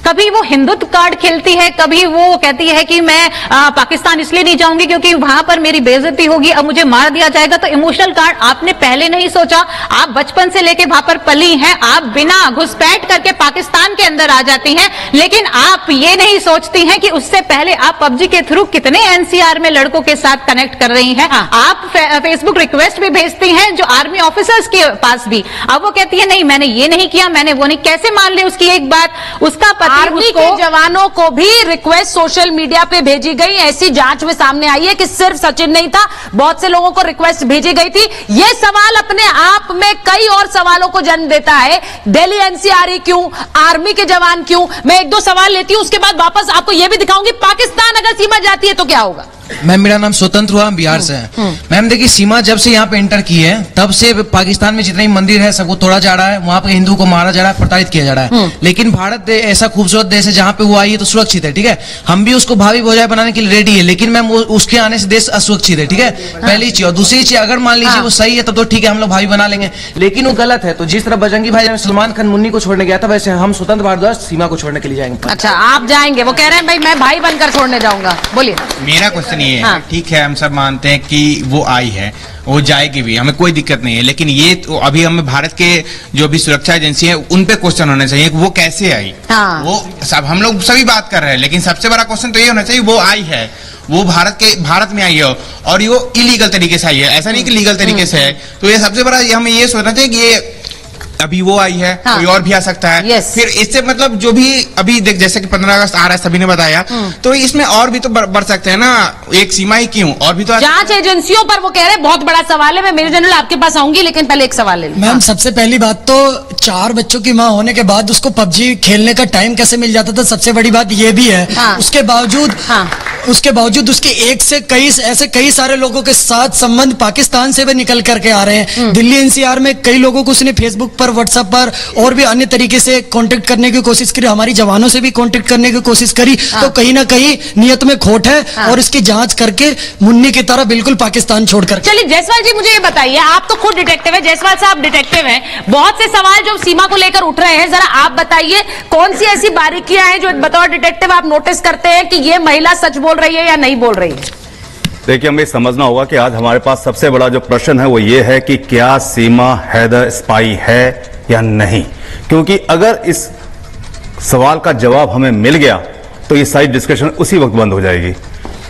S1: कभी वो हिंदुत्व कार्ड खेलती है, कभी वो कहती है कि मैं पाकिस्तान इसलिए नहीं जाऊंगी क्योंकि वहां पर मेरी बेइज्जती होगी, अब मुझे मार दिया जाएगा। तो इमोशनल कार्ड आपने पहले नहीं सोचा, आप बचपन से लेके वहां पर पली हैं, आप बिना घुसपैठ करके पाकिस्तान के अंदर आ जाती हैं, लेकिन आप ये नहीं सोचती हैं कि उससे पहले आप पबजी के थ्रू कितने एनसीआर में लड़कों के साथ कनेक्ट कर रही हैं। आप फेसबुक रिक्वेस्ट भी भेजती हैं जो आर्मी ऑफिसर्स के पास भी। अब वो कहती है नहीं मैंने ये नहीं किया, मैंने वो नहीं। कैसे मान ले उसकी एक बात? उसका पति
S6: आर्मी के जवानों को भी रिक्वेस्ट सोशल मीडिया पे भेजी गई, ऐसी जांच में सामने आई है कि सिर्फ सचिन नहीं था, बहुत से लोगों को रिक्वेस्ट भेजी गई थी। ये सवाल अपने आप में कई और सवालों को जन्म देता है। दिल्ली एनसीआर क्यों, आर्मी के जवान क्यों? मैं एक दो सवाल लेती हूं, उसके बाद वापस आपको यह भी दिखाऊंगी पाकिस्तान अगर सीमा जाती है तो क्या होगा।
S14: मैम मेरा नाम स्वतंत्र हुआ, हम बिहार से हैं। मैम देखिए सीमा जब से यहाँ पे एंटर की है तब से पाकिस्तान में जितने भी मंदिर है सबको तोड़ा जा रहा है, वहाँ पे हिंदू को मारा जा रहा है, प्रताड़ित किया जा रहा है। लेकिन भारत ऐसा खूबसूरत देश है जहाँ पे वो आई है तो सुरक्षित है, ठीक है। हम भी उसको भावी भौजाई बनाने के लिए रेडी है, लेकिन मैम उसके आने से देश असुरक्षित है, ठीक है। पहली चीज। और दूसरी चीज अगर मान लीजिए वो सही है तब तो ठीक है, हम लोग भावी बना लेंगे, लेकिन वो गलत है तो जिस तरह बजरंगी भाई सलमान खान मुन्नी को छोड़ने गया था वैसे हम स्वतंत्र भारद्वाज सीमा को छोड़ने के लिए जाएंगे।
S6: अच्छा आप जाएंगे, वो कह रहे हैं भाई मैं भाई बनकर छोड़ने जाऊंगा। बोलिए।
S16: मेरा क्वेश्चन ये है, ठीक है हम सब मानते हैं कि वो आई है, वो जाएगी भी, हमें कोई दिक्कत नहीं है, लेकिन ये तो अभी हमें भारत के जो भी सुरक्षा एजेंसी है उन पे क्वेश्चन होना चाहिए कि वो कैसे आई। वो सब हम लोग सभी बात कर रहे हैं, लेकिन सबसे बड़ा क्वेश्चन तो ये होना चाहिए वो आई है, वो भारत में आई है और ये इलीगल तरीके से आई है, ऐसा नहीं कि लीगल तरीके से है। तो ये सबसे बड़ा हमें ये सोचना चाहिए कि ये अभी वो आई है, कोई और भी आ सकता है। फिर इससे मतलब जो भी अभी देख जैसे कि 15 अगस्त आ रहा है सभी ने बताया, तो इसमें और भी तो बढ़ सकते हैं ना, एक सीमा ही क्यों, और भी तो
S6: जांच एजेंसियों पर वो कह रहे हैं बहुत बड़ा सवाल है। मैं मेजर जनरल आपके पास आऊंगी, लेकिन पहले एक सवाल ले लूं।
S9: मैम सबसे पहली बात तो 4 बच्चों की मां होने के बाद उसको पबजी खेलने का टाइम कैसे मिल जाता था, सबसे बड़ी बात ये भी है। उसके बावजूद उसके एक से कई सारे लोगों के साथ संबंध पाकिस्तान से भी निकल करके आ रहे हैं। दिल्ली एनसीआर में कई लोगों को उसने फेसबुक पर, व्हाट्सएप पर और भी अन्य तरीके से कांटेक्ट करने की कोशिश करी, हमारी जवानों से भी कांटेक्ट करने की कोशिश करी। तो कहीं ना कहीं नियत में खोट है और इसकी जांच करके मुन्नी की तरह बिल्कुल पाकिस्तान छोड़कर।
S6: चलिए जायसवाल जी मुझे ये बताइए, आप तो खुद डिटेक्टिव है, जायसवाल साहब डिटेक्टिव हैं, बहुत से सवाल जो सीमा को लेकर उठ रहे हैं, जरा आप बताइए कौन सी ऐसी बारीकियां हैं जो बतौर डिटेक्टिव आप नोटिस करते हैं कि ये महिला सच बोल रही है या नहीं बोल रही है।
S17: देखिए हमें समझना होगा कि आज हमारे पास सबसे बड़ा जो प्रश्न है वो ये है कि क्या सीमा हैदर स्पाई है या नहीं, क्योंकि अगर इस सवाल का जवाब हमें मिल गया तो ये सारी डिस्कशन उसी वक्त बंद हो जाएगी।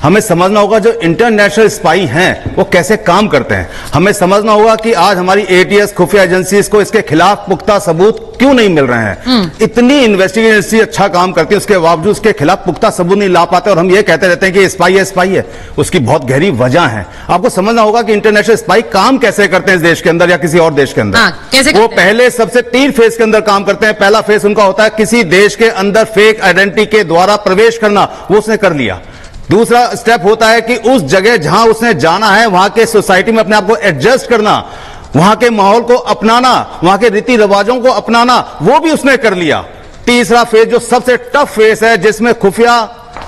S17: हमें समझना होगा जो इंटरनेशनल स्पाई हैं वो कैसे काम करते हैं। हमें समझना होगा कि आज हमारी एटीएस खुफिया एजेंसीज को इसके खिलाफ पुख्ता सबूत क्यों नहीं मिल रहे हैं। इतनी इन्वेस्टिगेशन एजेंसी अच्छा काम करती है, उसके बावजूद उसके खिलाफ पुख्ता सबूत नहीं ला पाते और हम ये कहते रहते हैं कि स्पाई है। उसकी बहुत गहरी वजह है। आपको समझना होगा कि इंटरनेशनल स्पाई काम कैसे करते हैं इस देश के अंदर या किसी और देश के अंदर। वो पहले सबसे 3 फेज के अंदर काम करते हैं। पहला फेज उनका होता है किसी देश के अंदर फेक आइडेंटिटी के द्वारा प्रवेश करना, वो उसने कर लिया। दूसरा स्टेप होता है कि उस जगह जहां उसने जाना है वहां के सोसाइटी में अपने आप को एडजस्ट करना, वहां के माहौल को अपनाना, वहां के रीति रिवाजों को अपनाना, वो भी उसने कर लिया। तीसरा फेज जो सबसे टफ फेज है, जिसमें खुफिया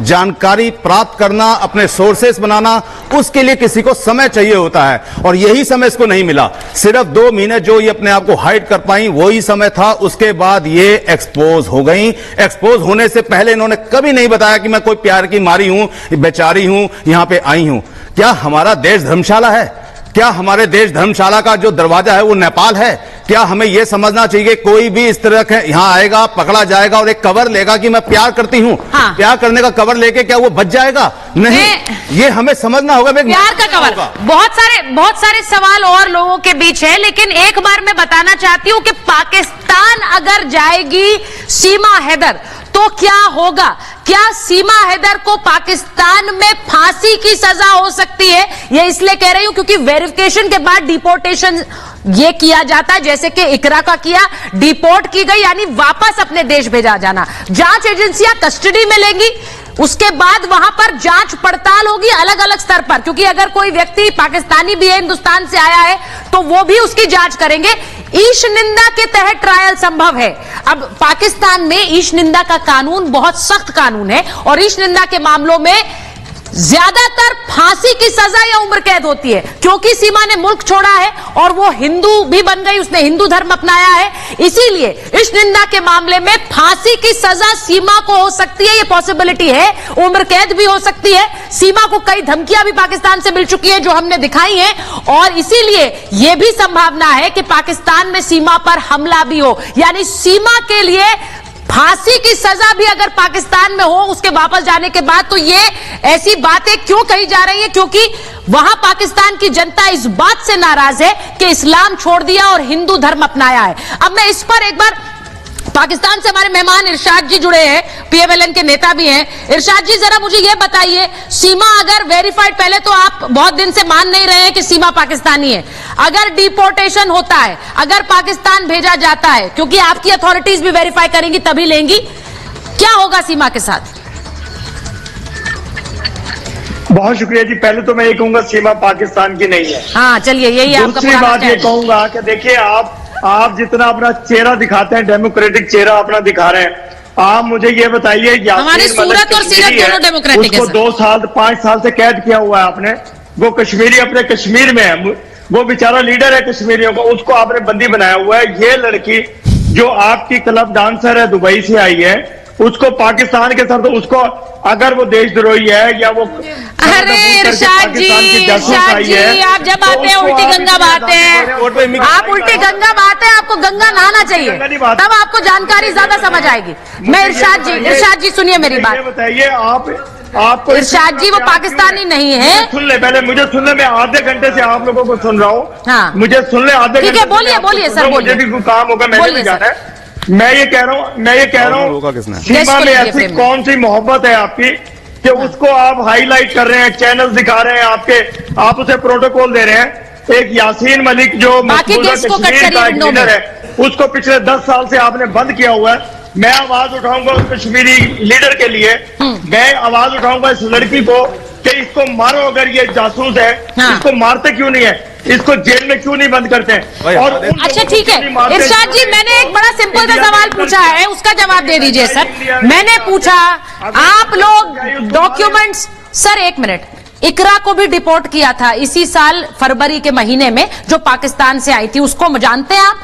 S17: जानकारी प्राप्त करना, अपने सोर्सेस बनाना, उसके लिए किसी को समय चाहिए होता है और यही समय इसको नहीं मिला। सिर्फ 2 महीने जो ये अपने आप को हाइड कर पाई वही समय था। उसके बाद ये एक्सपोज हो गई। एक्सपोज होने से पहले इन्होंने कभी नहीं बताया कि मैं कोई प्यार की मारी हूं, बेचारी हूं, यहां पे आई हूं। क्या हमारा देश धर्मशाला है? क्या हमारे देश धर्मशाला का जो दरवाजा है वो नेपाल है? क्या हमें यह समझना चाहिए कोई भी इस तरह के यहां आएगा, पकड़ा जाएगा और एक कवर लेगा कि मैं प्यार करती हूं, प्यार करने का कवर लेके क्या वो बच जाएगा? नहीं, ये हमें समझना होगा।
S6: प्यार का कवर। बहुत सारे सवाल और लोगों के बीच है, लेकिन एक बार मैं बताना चाहती हूं कि पाकिस्तान अगर जाएगी सीमा हैदर तो क्या होगा? क्या सीमा हैदर को पाकिस्तान में फांसी की सजा हो सकती है? ये इसलिए कह रही हूं क्योंकि वेरिफिकेशन के बाद डिपोर्टेशन ये किया जाता है, जैसे कि इकरा का किया, डिपोर्ट की गई यानी वापस अपने देश भेजा जाना। जांच एजेंसियां कस्टडी में लेंगी, उसके बाद वहां पर जांच पड़ताल होगी अलग अलग स्तर पर, क्योंकि अगर कोई व्यक्ति पाकिस्तानी भी है, हिंदुस्तान से आया है, तो वो भी उसकी जांच करेंगे। ईश निंदा के तहत ट्रायल संभव है। अब पाकिस्तान में ईश निंदा का कानून बहुत सख्त कानून है और ईश निंदा के मामलों में ज्यादातर फांसी की सजा या उम्र कैद होती है, क्योंकि सीमा ने मुल्क छोड़ा है और वो हिंदू भी बन गई, उसने हिंदू धर्म अपनाया है, इसीलिए इस निंदा के मामले में फांसी की सजा सीमा को हो सकती है, ये पॉसिबिलिटी है, उम्र कैद भी हो सकती है। सीमा को कई धमकियां भी पाकिस्तान से मिल चुकी है जो हमने दिखाई है, और इसीलिए यह भी संभावना है कि पाकिस्तान में सीमा पर हमला भी हो, यानी सीमा के लिए फांसी की सजा भी अगर पाकिस्तान में हो उसके वापस जाने के बाद, तो ये ऐसी बातें क्यों कही जा रही है? क्योंकि वहां पाकिस्तान की जनता इस बात से नाराज है कि इस्लाम छोड़ दिया और हिंदू धर्म अपनाया है। अब मैं इस पर एक बार, पाकिस्तान से हमारे मेहमान इरशाद जी जुड़े हैं, पीएमएलएन के नेता भी हैं। इरशाद जी जरा मुझे यह बताइए, सीमा अगर वेरीफाइड, पहले तो आप बहुत दिन से मान नहीं रहे हैं कि सीमा पाकिस्तानी है, अगर डिपोर्टेशन होता है, अगर पाकिस्तान भेजा जाता है, क्योंकि आपकी अथॉरिटीज भी वेरीफाई करेंगी तभी लेंगी, क्या होगा सीमा के साथ?
S18: बहुत शुक्रिया जी। पहले तो मैं ये कहूंगा सीमा पाकिस्तान की नहीं है।
S6: हाँ चलिए, यही आपका
S18: दूसरी बात ये कहूंगा कि देखिए आप जितना अपना चेहरा दिखाते हैं, डेमोक्रेटिक चेहरा अपना दिखा रहे हैं, आप मुझे ये बताइए,
S6: हमारी सूरत और सीरत दोनों डेमोक्रेटिक है।
S18: उसको 2 साल 5 साल से कैद किया हुआ है आपने, वो कश्मीरी अपने कश्मीर में है, वो बेचारा लीडर है कश्मीरियों का, उसको आपने बंदी बनाया हुआ है। ये लड़की जो आपकी क्लब डांसर है, दुबई से आई है, उसको पाकिस्तान के साथ, उसको अगर वो देशद्रोही है या वो,
S6: अरे इरशाद जी, आप जब आते हैं उल्टी गंगा बहाते हैं, आप उल्टी गंगा बहाते हैं, आपको गंगा नहाना चाहिए, तब आपको जानकारी ज्यादा समझ आएगी। मैं इरशाद जी सुनिए मेरी बात,
S18: बताइए आपको
S6: इरशाद जी वो पाकिस्तानी नहीं है।
S18: सुन ले, पहले मुझे सुन ले, मैं आधे घंटे से आप लोगों को सुन रहा हूँ। हाँ। मुझे सुन ले आधे घंटे।
S6: ठीक है, बोलिए सर,
S18: मुझे भी कोई काम होगा, मैंने भी जाना है। मैं ये कह रहा हूँ सीमा में ऐसी कौन सी मोहब्बत है आपकी कि उसको आप हाईलाइट कर रहे हैं, चैनल दिखा रहे हैं आपके, आप उसे प्रोटोकॉल दे रहे हैं। एक यासीन मलिक जो मकबूजा कश्मीर का एक लीडर है, उसको पिछले 10 साल से आपने बंद किया हुआ है। मैं आवाज उठाऊंगा उस कश्मीरी लीडर के लिए, मैं आवाज उठाऊंगा इस लड़की को कि इसको मारो, अगर ये जासूस है। हाँ। इसको मारते क्यों नहीं है, इसको जेल में क्यों नहीं बंद करते हैं? और
S6: अच्छा ठीक है इरशाद जी, मैंने एक बड़ा सिंपल सा सवाल पूछा है, उसका जवाब दे दीजिए सर। मैंने पूछा आप लोग डॉक्यूमेंट्स, सर 1 मिनट, इकरा को भी डिपोर्ट किया था इसी साल फरवरी के महीने में, जो पाकिस्तान से आई थी, उसको जानते हैं आप?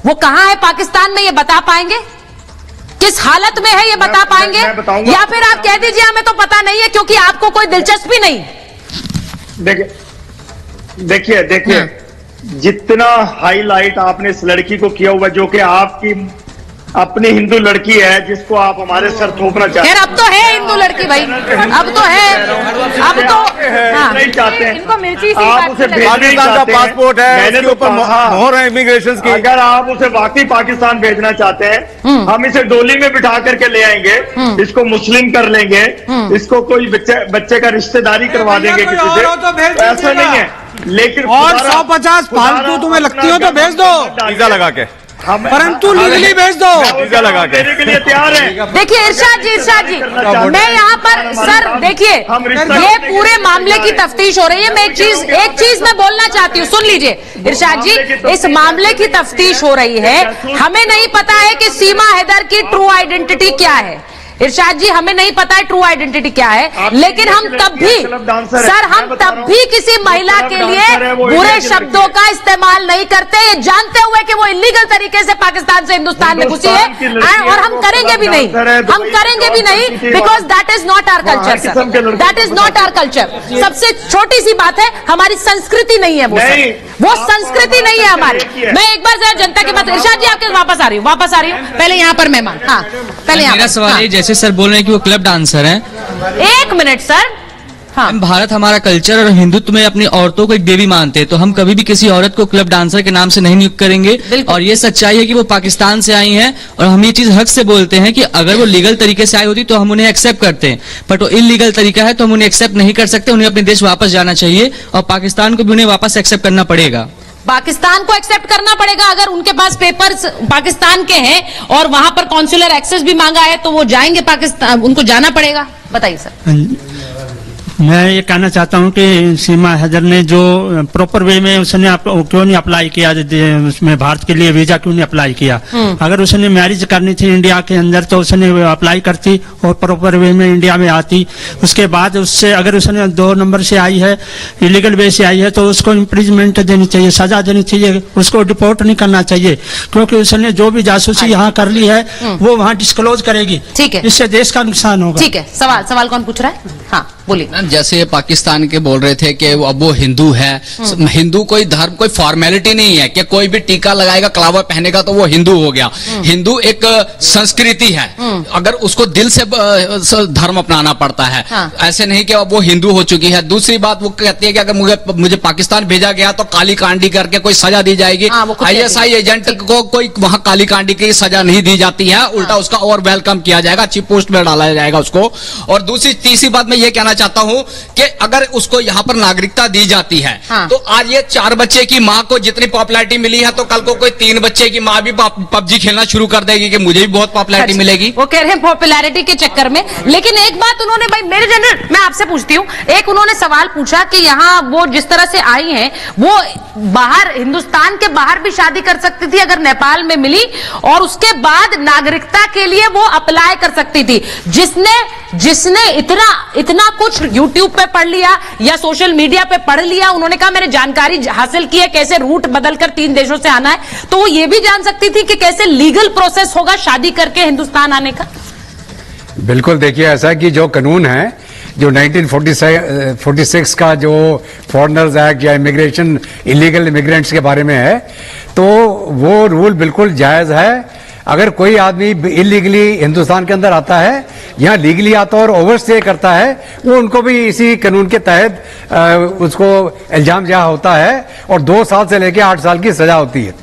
S6: वो कहां है पाकिस्तान में, ये बता पाएंगे? किस हालत में है ये बता पाएंगे? या फिर आप कह दीजिए हमें तो पता नहीं है क्योंकि आपको कोई दिलचस्पी नहीं।
S18: देखिए जितना हाईलाइट आपने इस लड़की को किया हुआ, जो कि आपकी अपनी हिंदू लड़की है, जिसको आप हमारे सर थोपना चाहते हैं।
S6: अब तो है हिंदू लड़की भाई, अब तो है, अब तो
S18: नहीं चाहते हैं,
S6: इनको मिर्ची सी
S18: आप उसे
S17: पाकिस्तान का पासपोर्ट है, मैंने तो मोहर है इमिग्रेशन की।
S18: अगर आप उसे वाकई पाकिस्तान भेजना चाहते हैं, हम इसे डोली में बिठा करके ले आएंगे, इसको मुस्लिम कर लेंगे, इसको कोई बच्चे का रिश्तेदारी करवा देंगे किसी से, ऐसा नहीं है। लेकिन
S15: और 150 फालतू तुम्हें लगती हो तो भेज दो,
S17: वीजा लगा के,
S15: परंतु लीगली भेज दो,
S17: वीजा लगा के
S18: देने के लिए तैयार है।
S6: देखिए इरशाद जी, मैं यहाँ पर सर देखिए, ये पूरे मामले की तफ्तीश हो रही है। मैं एक चीज मैं बोलना चाहती हूँ, सुन लीजिए इरशाद जी, इस मामले की तफ्तीश हो रही है, हमें नहीं पता है कि सीमा हैदर की ट्रू आइडेंटिटी क्या है। इरशाद जी हमें नहीं पता है ट्रू आइडेंटिटी क्या है, लेकिन हम तब भी किसी महिला के लिए बुरे शब्दों का इस्तेमाल नहीं करते, ये जानते हुए कि वो इलीगल तरीके से पाकिस्तान से हिंदुस्तान में घुसी है, और हम करेंगे भी नहीं, because that is not our culture sir, that is not our culture. सबसे छोटी सी बात है, हमारी संस्कृति नहीं है वो संस्कृति नहीं है हमारी। मैं एक बार जरा जनता की बात, इरशाद जी आपके वापस आ रही हूँ, पहले यहाँ पर मेहमान, हाँ पहले
S19: मेरा सवाल है, जैसे सर बोल रहे हैं कि वो क्लब डांसर हैं।
S6: 1 मिनट सर, हाँ।
S19: भारत हमारा कल्चर और हिंदुत्व में अपनी औरतों को एक देवी मानते हैं, तो हम कभी भी किसी औरत को क्लब डांसर के नाम से नहीं नियुक्त करेंगे। और ये सच्चाई है कि वो पाकिस्तान से आई हैं, और हम ये चीज हक से बोलते हैं कि अगर वो लीगल तरीके से आई होती तो हम उन्हें एक्सेप्ट करते हैं, बट वो इलीगल तरीका है तो हम उन्हें एक्सेप्ट नहीं कर सकते। उन्हें अपने देश वापस जाना चाहिए, और पाकिस्तान को भी उन्हें वापस एक्सेप्ट करना पड़ेगा।
S6: पाकिस्तान को एक्सेप्ट करना पड़ेगा, अगर उनके पास पेपर्स पाकिस्तान के हैं और वहां पर कॉन्सुलर एक्सेस भी मांगा है तो वो जाएंगे पाकिस्तान, उनको जाना पड़ेगा। बताइए सर।
S20: मैं ये कहना चाहता हूँ कि सीमा हैदर ने जो प्रॉपर वे में उसने क्यों नहीं अप्लाई किया, उसमें भारत के लिए वीजा क्यों नहीं अप्लाई किया। अगर उसने मैरिज करनी थी इंडिया के अंदर तो उसने अप्लाई करती और प्रॉपर वे में इंडिया में आती। उसके बाद उससे अगर उसने 2 नंबर से आई है, इलीगल वे से आई है, तो उसको इम्प्रिजमेंट देनी चाहिए, सजा देनी चाहिए, उसको डिपोर्ट नहीं करना चाहिए, क्योंकि उसने जो भी जासूसी यहाँ कर ली है वो वहाँ डिस्क्लोज करेगी।
S6: ठीक है,
S20: इससे देश का नुकसान होगा।
S6: ठीक है, सवाल कौन पूछ रहा है? हाँ बोलिए।
S21: जैसे पाकिस्तान के बोल रहे थे कि अब वो हिंदू है, हिंदू कोई धर्म कोई फॉर्मेलिटी नहीं है कि कोई भी टीका लगाएगा कलावा पहनेगा तो वो हिंदू हो गया। हिंदू एक संस्कृति है, अगर उसको दिल से धर्म अपनाना पड़ता है। ऐसे नहीं कि अब वो हिंदू हो चुकी है। दूसरी बात वो कहती है कि अगर मुझे पाकिस्तान भेजा गया तो काली कांडी करके कोई सजा दी जाएगी। ISI एजेंट को कोई वहां काली कांडी की सजा नहीं दी जाती है, उल्टा उसका और वेलकम किया जाएगा, अच्छी पोस्ट में डाला जाएगा उसको। और तीसरी बात मैं ये कहना चाहता हूं कि अगर उसको यहां पर नागरिकता दी जाती है तो आज ये 4 बच्चे की मां को जितनी पॉपुलैरिटी मिली है तो कल को कोई 3 बच्चे की मां भी पबजी खेलना शुरू कर देगी कि मुझे भी बहुत पॉपुलैरिटी मिलेगी।
S6: वो कह रहे हैं पॉपुलैरिटी के चक्कर में। लेकिन एक बात उन्होंने, भाई मेरे जनरल मैं आपसे पूछती हूँ, एक उन्होंने सवाल पूछा कि यहाँ वो जिस तरह से आई हैं वो बाहर हिंदुस्तान के बाहर भी शादी कर सकती थी अगर नेपाल में मिली, और उसके बाद नागरिकता के लिए वो अप्लाई कर सकती थी। जिसने इतना कुछ YouTube पे पढ़ लिया या सोशल मीडिया पे पढ़ लिया, उन्होंने कहा मैंने जानकारी हासिल की है कैसे रूट बदलकर 3 देशों से आना है, तो वो ये भी जान सकती थी कि कैसे लीगल प्रोसेस होगा शादी करके हिंदुस्तान आने का।
S12: बिल्कुल, देखिए ऐसा कि जो कानून है जो 1946 का जो फॉरेनर्स एक्ट या इमिग्रेशन इलीगल इमिग्रेंट्स के बारे में है, तो वो रूल बिल्कुल जायज है। अगर कोई आदमी इलीगली हिंदुस्तान के अंदर आता है, यहाँ लीगली आता है और ओवरस्टे करता है, वो उनको भी इसी कानून के तहत उसको इल्जाम जहाँ होता है और 2 साल से लेकर 8 साल की सजा होती है।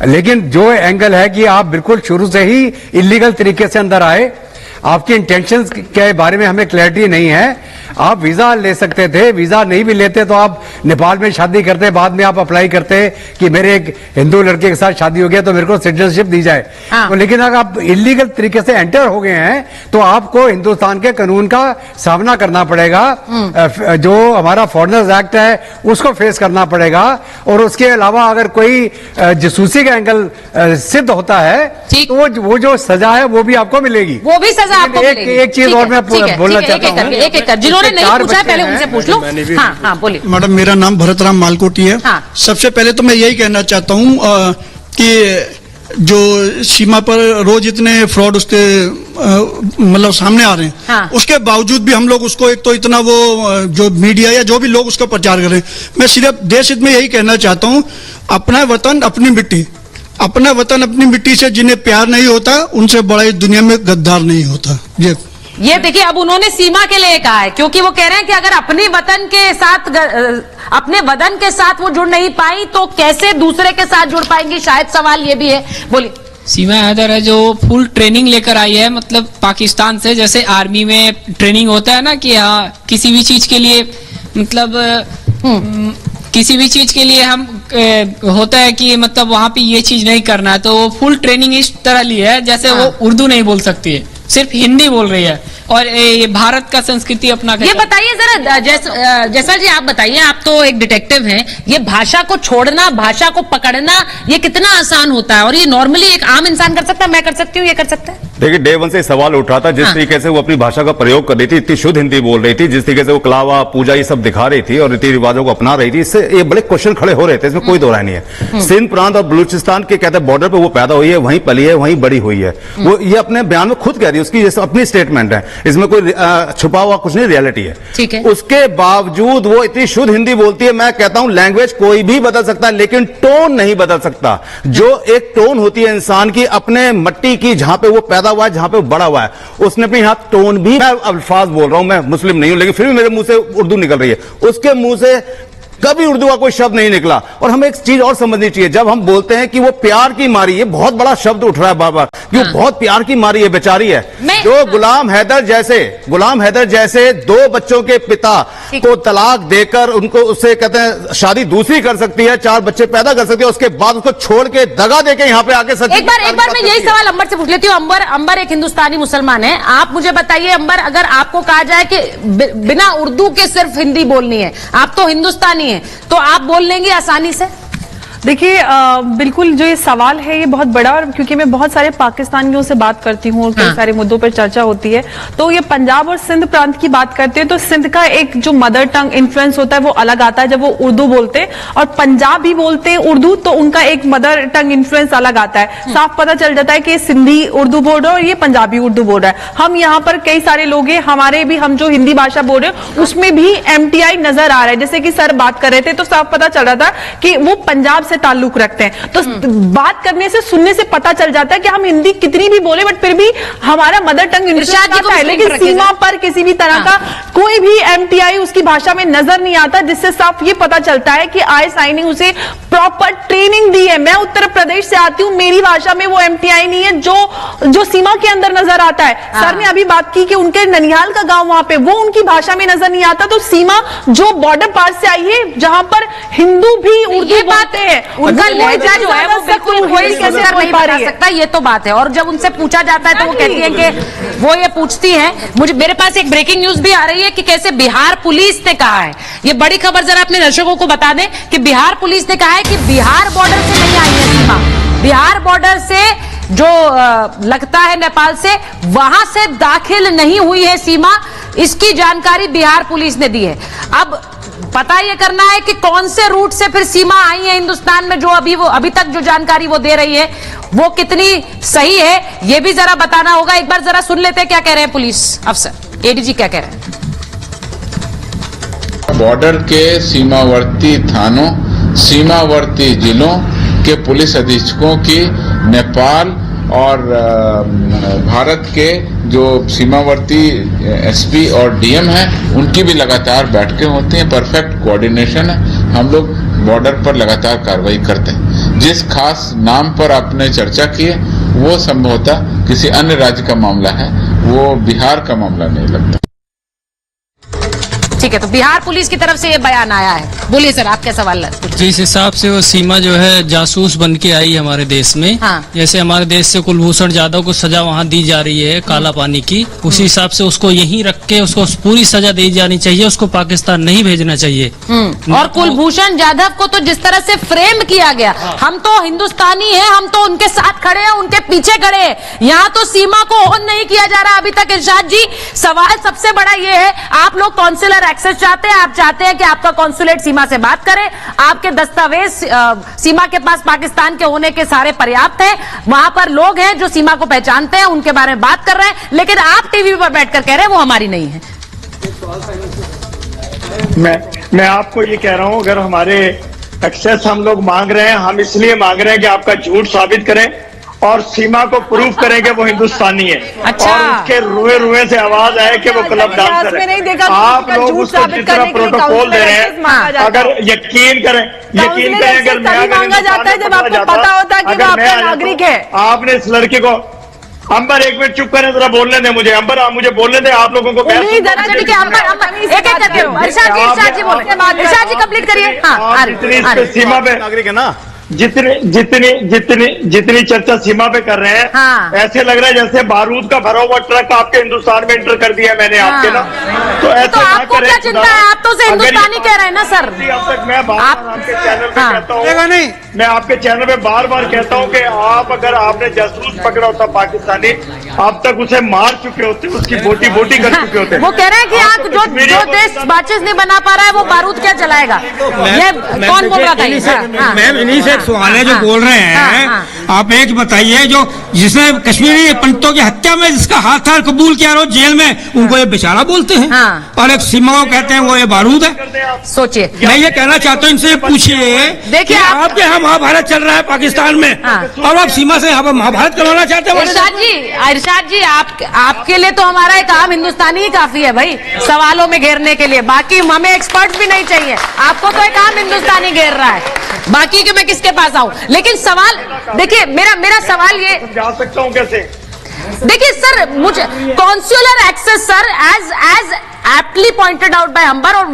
S12: लेकिन जो एंगल है कि आप बिल्कुल शुरू से ही इलीगल तरीके से अंदर आए, आपकी इंटेंशंस के बारे में हमें क्लैरिटी नहीं है। आप वीजा ले सकते थे, वीजा नहीं भी लेते तो आप नेपाल में शादी करते, बाद में आप अप्लाई करते कि मेरे एक हिंदू लड़के के साथ शादी हो गया तो मेरे को सिटीजनशिप दी जाए। तो लेकिन अगर आप इलीगल तरीके से एंटर हो गए हैं तो आपको हिंदुस्तान के कानून का सामना करना पड़ेगा। जो हमारा फॉरेनर्स एक्ट है उसको फेस करना पड़ेगा। और उसके अलावा अगर कोई जासूसी का एंगल सिद्ध होता है तो वो जो सजा है वो भी आपको मिलेगी।
S6: वो भी सजा आपको मिलेगी।
S12: एक चीज और मैं बोलना चाहता हूँ,
S6: एक जिन्होंने नहीं पूछा पहले उनसे पूछ लो। हाँ बोलिए।
S22: मैडम मेरा नाम भरतराम मालकोटी है। सबसे पहले तो मैं यही कहना चाहता हूँ कि जो सीमा पर रोज इतने फ्रॉड उसके मतलब सामने आ रहे हैं, उसके बावजूद भी हम लोग उसको एक तो इतना वो जो मीडिया या जो भी लोग उसका प्रचार कर रहे हैं। मैं सिर्फ देश हित में यही कहना चाहता हूँ, अपना वतन अपनी मिट्टी, अपना वतन अपनी मिट्टी से जिन्हें प्यार नहीं होता उनसे बड़ा इस दुनिया में गद्दार नहीं होता।
S6: ये देखिए अब उन्होंने सीमा के लिए कहा है, क्योंकि वो कह रहे हैं कि अगर अपने वतन के साथ अपने वतन के साथ वो जुड़ नहीं पाई तो कैसे दूसरे के साथ जुड़ पाएंगी, शायद सवाल ये भी है। बोलिए।
S23: सीमा हैदर है जो फुल ट्रेनिंग लेकर आई है, मतलब पाकिस्तान से, जैसे आर्मी में ट्रेनिंग होता है ना कि हाँ किसी भी चीज के लिए मतलब किसी भी चीज के लिए हम होता है कि मतलब वहां पे ये चीज नहीं करना है, तो वो फुल ट्रेनिंग इस तरह ली है जैसे वो उर्दू नहीं बोल सकती है, सिर्फ हिंदी बोल रही है और ये भारत का संस्कृति अपना।
S6: ये बताइए जरा जैसल जी, आप बताइए, आप तो एक डिटेक्टिव हैं, ये भाषा को छोड़ना, भाषा को पकड़ना ये कितना आसान होता है और ये नॉर्मली एक आम इंसान कर सकता है? मैं कर सकती हूँ, ये कर सकता है?
S17: देखिए डे 1 से सवाल उठा था, जिस तरीके से वो अपनी भाषा का प्रयोग कर रही थी, इतनी शुद्ध हिंदी बोल रही थी, जिस तरीके से वो कलावा पूजा ये सब दिखा रही थी और रीति रिवाजों को अपना रही थी, इससे ये बड़े क्वेश्चन खड़े हो रहे थे, इसमें कोई दो राय नहीं है। सिंध प्रांत और बलूचिस्तान के कहते हैं बॉर्डर पे वो पैदा हुई है, वहीं पली है, वहीं बड़ी हुई है। वो ये अपने बयान में खुद कह रही है, उसकी अपनी स्टेटमेंट है, इसमें कोई छुपा हुआ कुछ नहीं, रियलिटी है।
S6: ठीक है।
S17: उसके बावजूद वो इतनी शुद्ध हिंदी बोलती है। मैं कहता हूं लैंग्वेज कोई भी बदल सकता है लेकिन टोन नहीं बदल सकता। जो एक टोन होती है इंसान की अपने मट्टी की, जहां पे वो पैदा हुआ है, जहां पे वो बड़ा हुआ है, उसने अपने यहां टोन भी, मैं अल्फाज बोल रहा हूं, मैं मुस्लिम नहीं हूं लेकिन फिर भी मेरे मुंह से उर्दू निकल रही है, उसके मुंह से कभी उर्दू का कोई शब्द नहीं निकला। और हमें एक चीज और समझनी चाहिए, जब हम बोलते हैं कि वो प्यार की मारी, ये बहुत बड़ा शब्द उठ रहा है बाबा कि वो बहुत प्यार की मारी है, बेचारी है। जो गुलाम हैदर जैसे 2 बच्चों के पिता को तलाक देकर उनको उससे कहते हैं शादी दूसरी कर सकती है, 4 बच्चे पैदा कर सकती है, उसके बाद उसको छोड़ के दगा देके यहाँ पे आके
S6: एक बार मैं यही सवाल अंबर से पूछ लेती हूँ। अंबर एक हिंदुस्तानी मुसलमान है, आप मुझे बताइए अंबर, अगर आपको कहा जाए कि बिना उर्दू के सिर्फ हिंदी बोलनी है, आप तो हिंदुस्तानी हैं, तो आप बोल लेंगे आसानी से?
S11: देखिए बिल्कुल जो ये सवाल है ये बहुत बड़ा, और क्योंकि मैं बहुत सारे पाकिस्तानियों से बात करती हूँ, कई सारे मुद्दों पर चर्चा होती है, तो ये पंजाब और सिंध प्रांत की बात करते हैं तो सिंध का एक जो मदर टंग इन्फ्लुएंस होता है वो अलग आता है जब वो उर्दू बोलते हैं, और पंजाब भी बोलते हैं उर्दू तो उनका एक मदर टंग इन्फ्लुएंस अलग आता है। साफ पता चल जाता है कि सिंधी उर्दू बोल रहा है और ये पंजाबी उर्दू बोल रहा है। हम यहाँ पर कई सारे लोग हैं, हमारे भी, हम जो हिंदी भाषा बोल रहे हैं उसमें भी MTI नजर आ रहा है। जैसे कि सर बात कर रहे थे तो साफ पता चल रहा था कि वो पंजाब से ताल्लुक रखते हैं, तो बात करने से, सुनने से पता चल जाता है कि हम हिंदी कितनी भी बोले बट फिर भी हमारा मदर टंग लेकिन सीमा पर किसी भी तरह का कोई भी MTI उसकी भाषा में नजर नहीं आता, जिससे साफ ये पता चलता है कि ISI ने उसे प्रॉपर ट्रेनिंग दी है। मैं उत्तर प्रदेश से आती हूँ, मेरी भाषा में वो MTI नहीं है जो सीमा के अंदर नजर आता है। सर ने अभी बात की कि उनके ननिहाल का गांव वहां पे, वो उनकी भाषा में नजर नहीं आता, तो सीमा जो बॉर्डर पार से आई है जहां पर हिंदू भी उर्दू बोलते हैं, उनका लहजा जो है वो बिल्कुल कोई कैसे नहीं बता सकता, ये तो बात है। और जब उनसे पूछा जाता है तो वो कहती है कि वो ये पूछती हैं, मेरे पास एक ब्रेकिंग न्यूज भी आ रही है कि कैसे बिहार पुलिस ने कहा है, ये बड़ी खबर जरा अपने दर्शकों को बता दें कि बिहार पुलिस ने कहा है कि बिहार बॉर्डर से नहीं आई है सीमा, बिहार बॉर्डर से जो लगता है नेपाल से, वहां से दाखिल नहीं हुई है सीमा। इसकी जानकारी बिहार पुलिस ने दी है। अब पता ये करना है कि कौन से रूट से फिर सीमा आई है हिंदुस्तान में, जो अभी तक जो जानकारी वो दे रही है वो कितनी सही है, ये भी जरा बताना होगा। एक बार जरा सुन लेते हैं क्या कह रहे हैं पुलिस अफसर, ADG क्या कह रहे हैं।
S2: बॉर्डर के सीमावर्ती थानों, सीमावर्ती जिलों के पुलिस अधीक्षकों की नेपाल और भारत के जो सीमावर्ती SP और DM हैं उनकी भी लगातार बैठकें होती हैं, परफेक्ट कोऑर्डिनेशन है। हम लोग बॉर्डर पर लगातार कार्रवाई करते हैं। जिस खास नाम पर आपने चर्चा की है वो संभवतः किसी अन्य राज्य का मामला है, वो बिहार का मामला नहीं लगता।
S6: ठीक है, तो बिहार पुलिस की तरफ से ये बयान आया है। बोलिए सर, आप क्या सवाल है?
S19: जिस हिसाब से वो सीमा जो है जासूस बन के आई हमारे देश में, जैसे हमारे देश से कुलभूषण जाधव को सजा वहाँ दी जा रही है काला पानी की, उसी हिसाब से उसको यहीं रख के उसको पूरी सजा दी जानी चाहिए, उसको पाकिस्तान नहीं भेजना चाहिए।
S6: और कुलभूषण जाधव को तो जिस तरह से फ्रेम किया गया, हम तो हिंदुस्तानी हैं, हम तो उनके साथ खड़े हैं, उनके पीछे खड़े हैं, यहाँ तो सीमा को ऑन नहीं किया जा रहा अभी तक। इरशाद जी, सवाल सबसे बड़ा ये है, आप लोग कॉन्सुलर एक्सेस चाहते हैं, आप चाहते हैं कि आपका कॉन्सुलेट सीमा से बात करे, आपके दस्तावेज सीमा के पास पाकिस्तान के होने के सारे पर्याप्त हैं, वहां पर लोग हैं जो सीमा को पहचानते हैं, उनके बारे में बात कर रहे हैं, लेकिन आप टीवी पर बैठकर कह रहे हैं वो हमारी नहीं है।
S18: मैं आपको ये कह रहा हूं, अगर हमारे एक्सेस हम लोग मांग रहे हैं, हम इसलिए मांग रहे हैं कि आपका झूठ साबित करें और सीमा को प्रूव करेंगे वो हिंदुस्तानी है। अच्छा। और उसके रुए से आवाज आए कि वो क्लब डांसर है। आप लोग उसको जितना प्रोटोकॉल दे रहे हैं, अगर यकीन करें अगर मैं
S11: मांगा जाता है जब आपको पता होता है कि वो आपका नागरिक है।
S18: आपने इस लड़के को, अंबर एक मिनट चुप करें, जरा बोलने दें मुझे। अंबर आप मुझे बोलने दें, आप लोगों को
S6: कंप्लीट करिए।
S18: सीमा पे नागरिक है ना, जितनी चर्चा सीमा पे कर रहे हैं, ऐसे लग रहा है जैसे बारूद का भरा हुआ ट्रक आपके हिंदुस्तान में एंटर कर दिया मैंने आपके ना, तो ऐसे
S6: तो आपको क्या चिंता है? आप तो उसे हिंदुस्तानी कह रहे हैं ना सर।
S18: अब तक मैं आपके चैनल पे कहता हूँ, मैं आपके चैनल पे बार बार कहता हूँ कि आप अगर आपने जासूस पकड़ा होता पाकिस्तानी, अब तक उसे मार चुके होते, उसकी बोटी कर चुके होते।
S6: वो कह रहे हैं कि आप जो देश बाचिस नहीं बना पा रहा है वो बारूद क्या जलाएगा? ये कौन बोल रहा था?
S3: मैम, इन्हीं से सवाल है जो बोल रहे हैं
S15: आप एक बताइए, जो जिसने कश्मीरी पंडितों की हत्या में जिसका हाथ था कबूल किया रोज जेल में, उनको ये बेचारा बोलते हैं।
S6: हाँ।
S15: और एक सीमा को कहते हैं वो ये बारूद है।
S6: सोचिए,
S15: मैं ये कहना चाहता हूँ, इनसे पूछिए, देखिए आपके यहाँ महाभारत चल रहा है पाकिस्तान में, और आप सीमा से महाभारत करवाना चाहते हैं।
S6: इरशाद जी आपके लिए तो हमारा एक आम हिंदुस्तानी ही काफी है भाई सवालों में घेरने के लिए, बाकी हमें एक्सपर्ट भी नहीं चाहिए। आपको तो एक आम हिंदुस्तानी घेर रहा है, बाकी के मैं किसके पास आऊं। लेकिन सवाल देखिए, मेरा सवाल ये
S18: जा सकता हूं कैसे,
S6: देखिए सर, मुझे consular access sir as aptly pointed out by Ambar और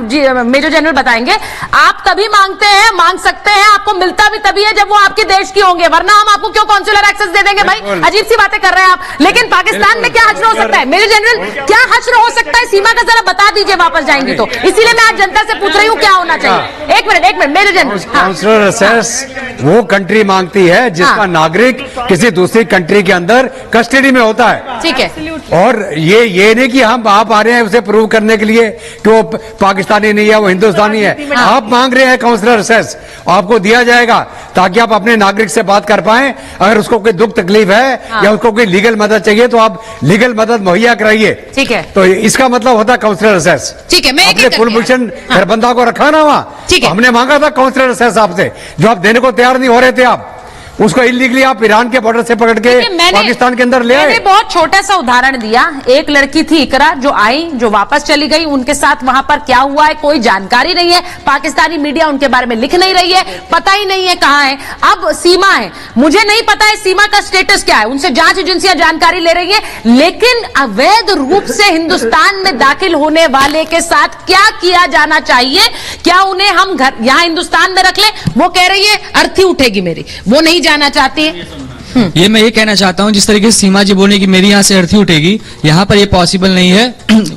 S6: मेजर जनरल बताएंगे, आप तभी मांगते हैं, मांग सकते हैं, आपको मिलता भी तभी है जब वो आपके देश की होंगे, वरना हम आपको क्यों कॉन्सुलर एक्सेस दे देंगे भाई। अजीब सी बातें कर रहे हैं आप। लेकिन पाकिस्तान में क्या हश्र हो सकता है मेजर जनरल, क्या हश्र हो सकता है सीमा का, जरा बता दीजिए वापस जाएंगी तो। इसीलिए मैं आज जनता से पूछ रही हूँ क्या होना चाहिए। एक minute major general,
S12: consular access वो कंट्री मांगती है जिसका नागरिक किसी दूसरी कंट्री के अंदर कस्टडी में होता है।
S6: ठीक है,
S12: और ये नहीं कि हम आप आ रहे हैं उसे प्रूव करने के लिए कि वो पाकिस्तानी नहीं है, वो हिंदुस्तानी है। आप मांग रहे हैं काउंसलर एक्सेस, आपको दिया जाएगा ताकि आप अपने नागरिक से बात कर पाएं। अगर उसको कोई दुख तकलीफ है या उसको कोई लीगल मदद चाहिए तो आप लीगल मदद मुहैया कराइए।
S6: ठीक है,
S12: तो इसका मतलब होता है काउंसलर एक्सेस।
S6: ठीक है, मैं
S12: अपने कुलभूषण खरबंदा को रखा ना वहां, हमने मांगा था काउंसलर एक्सेस आपसे, जो आप देने को तैयार नहीं हो रहे थे। आप उसको इलीगली आप ईरान के बॉर्डर से पकड़ के पाकिस्तान के अंदर ले आए।
S6: मैंने बहुत छोटा सा उदाहरण दिया, एक लड़की थी इकरा जो आई, जो वापस चली गई, उनके साथ वहां पर क्या हुआ है कोई जानकारी नहीं है, पाकिस्तानी मीडिया उनके बारे में लिख नहीं रही है, पता ही नहीं है कहां है। अब सीमा है, मुझे नहीं पता है सीमा का स्टेटस क्या है, उनसे जांच एजेंसियां जानकारी ले रही है, लेकिन अवैध रूप से हिंदुस्तान में दाखिल होने वाले के साथ क्या किया जाना चाहिए, क्या उन्हें हम घर यहां हिंदुस्तान में रख लें? वो कह रही है अर्थी उठेगी मेरी, वो नहीं जाना चाहती है।
S19: ये मैं ये कहना चाहता हूँ, जिस तरीके से सीमा जी बोले कि मेरी यहाँ से अर्थी उठेगी, यहाँ पर ये पॉसिबल नहीं है।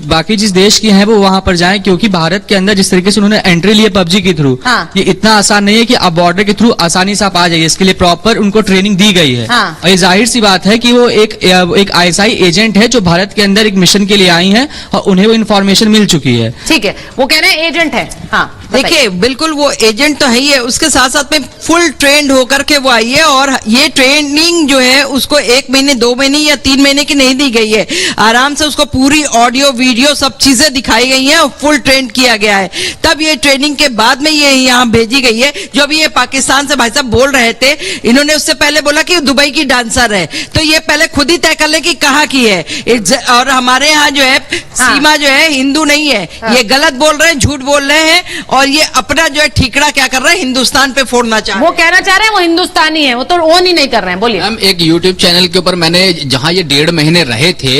S19: बाकी जिस देश की हैं वो वहां पर जाएं, क्योंकि भारत के अंदर जिस तरीके से उन्होंने एंट्री ली है पबजी के थ्रू, ये इतना आसान नहीं है कि आप बॉर्डर के थ्रू आसानी से आप आ जाइए। इसके लिए प्रॉपर उनको ट्रेनिंग दी गई है। और ये जाहिर सी बात है कि वो एक ISI एजेंट है जो भारत के अंदर एक मिशन के लिए आई है और उन्हें वो इन्फॉर्मेशन मिल चुकी है।
S6: ठीक है, वो कह रहे हैं एजेंट है। हाँ,
S10: देखिए बिल्कुल वो एजेंट तो है ही है, उसके साथ साथ में फुल ट्रेंड होकर के वो आई है, और ये ट्रेनिंग जो है उसको 1 महीने 2 महीने या 3 महीने की नहीं दी गई है, आराम से उसको पूरी ऑडियो वीडियो सब चीजें दिखाई गई हैं और फुल ट्रेंड किया गया है। तब ये ट्रेनिंग के बाद में ये यहाँ भेजी गई है। जो अभी ये पाकिस्तान से भाई साहब बोल रहे थे, इन्होंने उससे पहले बोला कि दुबई की डांसर है, तो ये पहले खुद ही तय कर ले कि कहाँ की है। और हमारे यहाँ जो है सीमा जो है हिंदू नहीं है, ये गलत बोल रहे हैं, झूठ बोल रहे हैं, और ये अपना जो है ठीकरा क्या कर रहे हैं, हिंदुस्तान पे फोड़ना चाह रहे हैं।
S6: वो कहना चाह रहे हैं वो हिंदुस्तानी है, वो तो ओन ही नहीं कर रहे हैं। बोलिए।
S21: हम एक YouTube चैनल के ऊपर मैंने जहां ये 1.5 महीने रहे थे,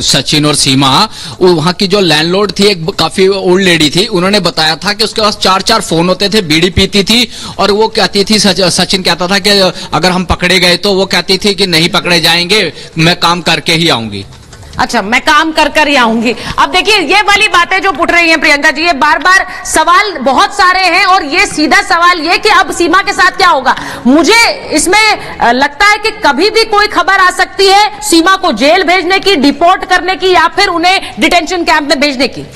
S21: सचिन और सीमा, वहां की जो लैंडलॉर्ड थी एक काफी ओल्ड लेडी थी, उन्होंने बताया था कि उसके पास 4-4 फोन होते थे, बीड़ी पीती थी, और वो कहती थी, सचिन कहता था कि अगर हम पकड़े गए तो वो कहती थी कि नहीं पकड़े जाएंगे, मैं काम करके ही आऊंगी।
S6: अच्छा, मैं काम कर ही आऊंगी। अब देखिए ये वाली बातें जो उठ रही हैं प्रियंका जी, ये बार बार सवाल बहुत सारे हैं, और ये सीधा सवाल ये कि अब सीमा के साथ क्या होगा। मुझे इसमें लगता है कि कभी भी कोई खबर आ सकती है सीमा को जेल भेजने की, डिपोर्ट करने की, या फिर उन्हें डिटेंशन कैंप में भेजने की।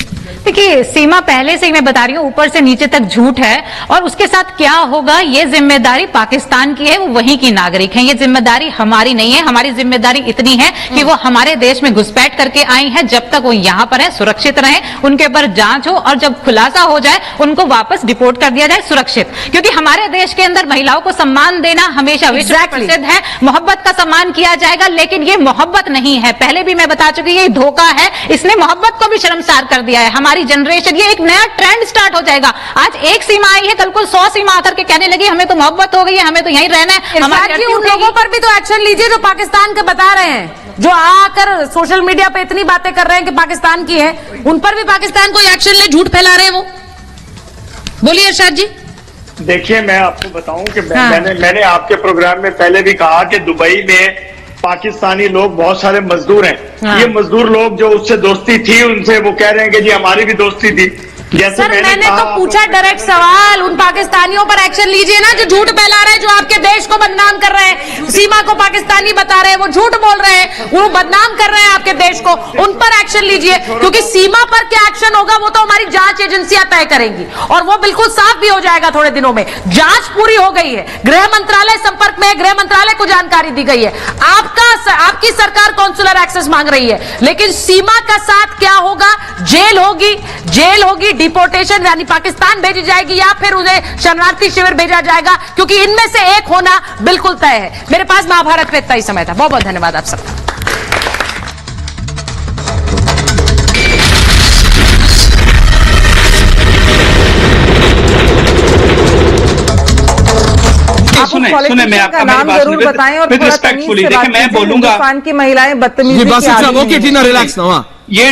S3: देखिए सीमा पहले से ही मैं बता रही हूँ ऊपर से नीचे तक झूठ है, और उसके साथ क्या होगा ये जिम्मेदारी पाकिस्तान की है, वो वहीं की नागरिक है, ये जिम्मेदारी हमारी नहीं है। हमारी जिम्मेदारी इतनी है कि वो हमारे देश में घुसपैठ करके आई है, जब तक वो यहाँ पर है सुरक्षित रहे, उनके ऊपर जांच हो, और जब खुलासा हो जाए उनको वापस डिपोर्ट कर दिया जाए सुरक्षित। क्योंकि हमारे देश के अंदर महिलाओं को सम्मान देना हमेशा विश्व प्रसिद्ध है, मोहब्बत का सम्मान किया जाएगा, लेकिन ये मोहब्बत नहीं है। पहले भी मैं बता चुकी, ये धोखा है, इसने मोहब्बत को भी शर्मसार कर दिया है। हमारी जनरेशन, ये एक नया ट्रेंड स्टार्ट हो जाएगा। आज एक सीमा आई है, कल को 100 सीमा आकर के कहने लगी हमें तो मोहब्बत हो गई है, हमें तो यहीं रहना है।
S6: हमारे उन लोगों पर भी तो एक्शन लीजिए जो पाकिस्तान के बता रहे हैं, जो आकर सोशल मीडिया पे इतनी बातें कर रहे हैं कि पाकिस्तान की है, उन पर भी पाकिस्तान कोई एक्शन ले, झूठ फैला रहे हैं वो। बोलिए इरशाद जी।
S18: देखिए मैं आपको बताऊं कि मैंने आपके प्रोग्राम में पहले भी कहा कि दुबई में पाकिस्तानी लोग बहुत सारे मजदूर हैं। ये मजदूर लोग जो उससे दोस्ती थी, उनसे वो कह रहे हैं कि जी हमारी भी दोस्ती थी। जैसे
S6: सर मैंने तो पूछा डायरेक्ट सवाल, उन पाकिस्तानियों पर एक्शन लीजिए ना जो झूठ फैला रहे हैं, जो आपके देश को बदनाम कर रहे हैं, सीमा को पाकिस्तानी बता रहे हैं, वो झूठ बोल रहे हैं, वो बदनाम कर रहे हैं आपके देश को, उन पर एक्शन लीजिए। क्योंकि सीमा पर क्या एक्शन होगा वो तो हमारी जांच एजेंसियां तय करेंगी और वो बिल्कुल साफ भी हो जाएगा थोड़े दिनों में। जांच पूरी हो गई है, गृह मंत्रालय संपर्क में है, गृह मंत्रालय को जानकारी दी गई है, आपकी सरकार कॉन्सुलर एक्सेस मांग रही है, लेकिन सीमा का साथ क्या होगा? जेल होगी, डिपोर्टेशन यानी पाकिस्तान भेजी जाएगी या फिर उन्हें शरणार्थी शिविर भेजा जाएगा, क्योंकि इनमें से एक होना बिल्कुल तय है। मेरे पास महाभारत पे इतना ही समय था। बहुत बहुत धन्यवाद आप सबका।
S5: सुने मैं आपका नाम जरूर बताएं और थोड़ा तमीज से बात कीजिए। हिंदुस्तान की महिलाएं बदतमीजी के आदी हैं।
S7: रिलैक्स ना
S5: ये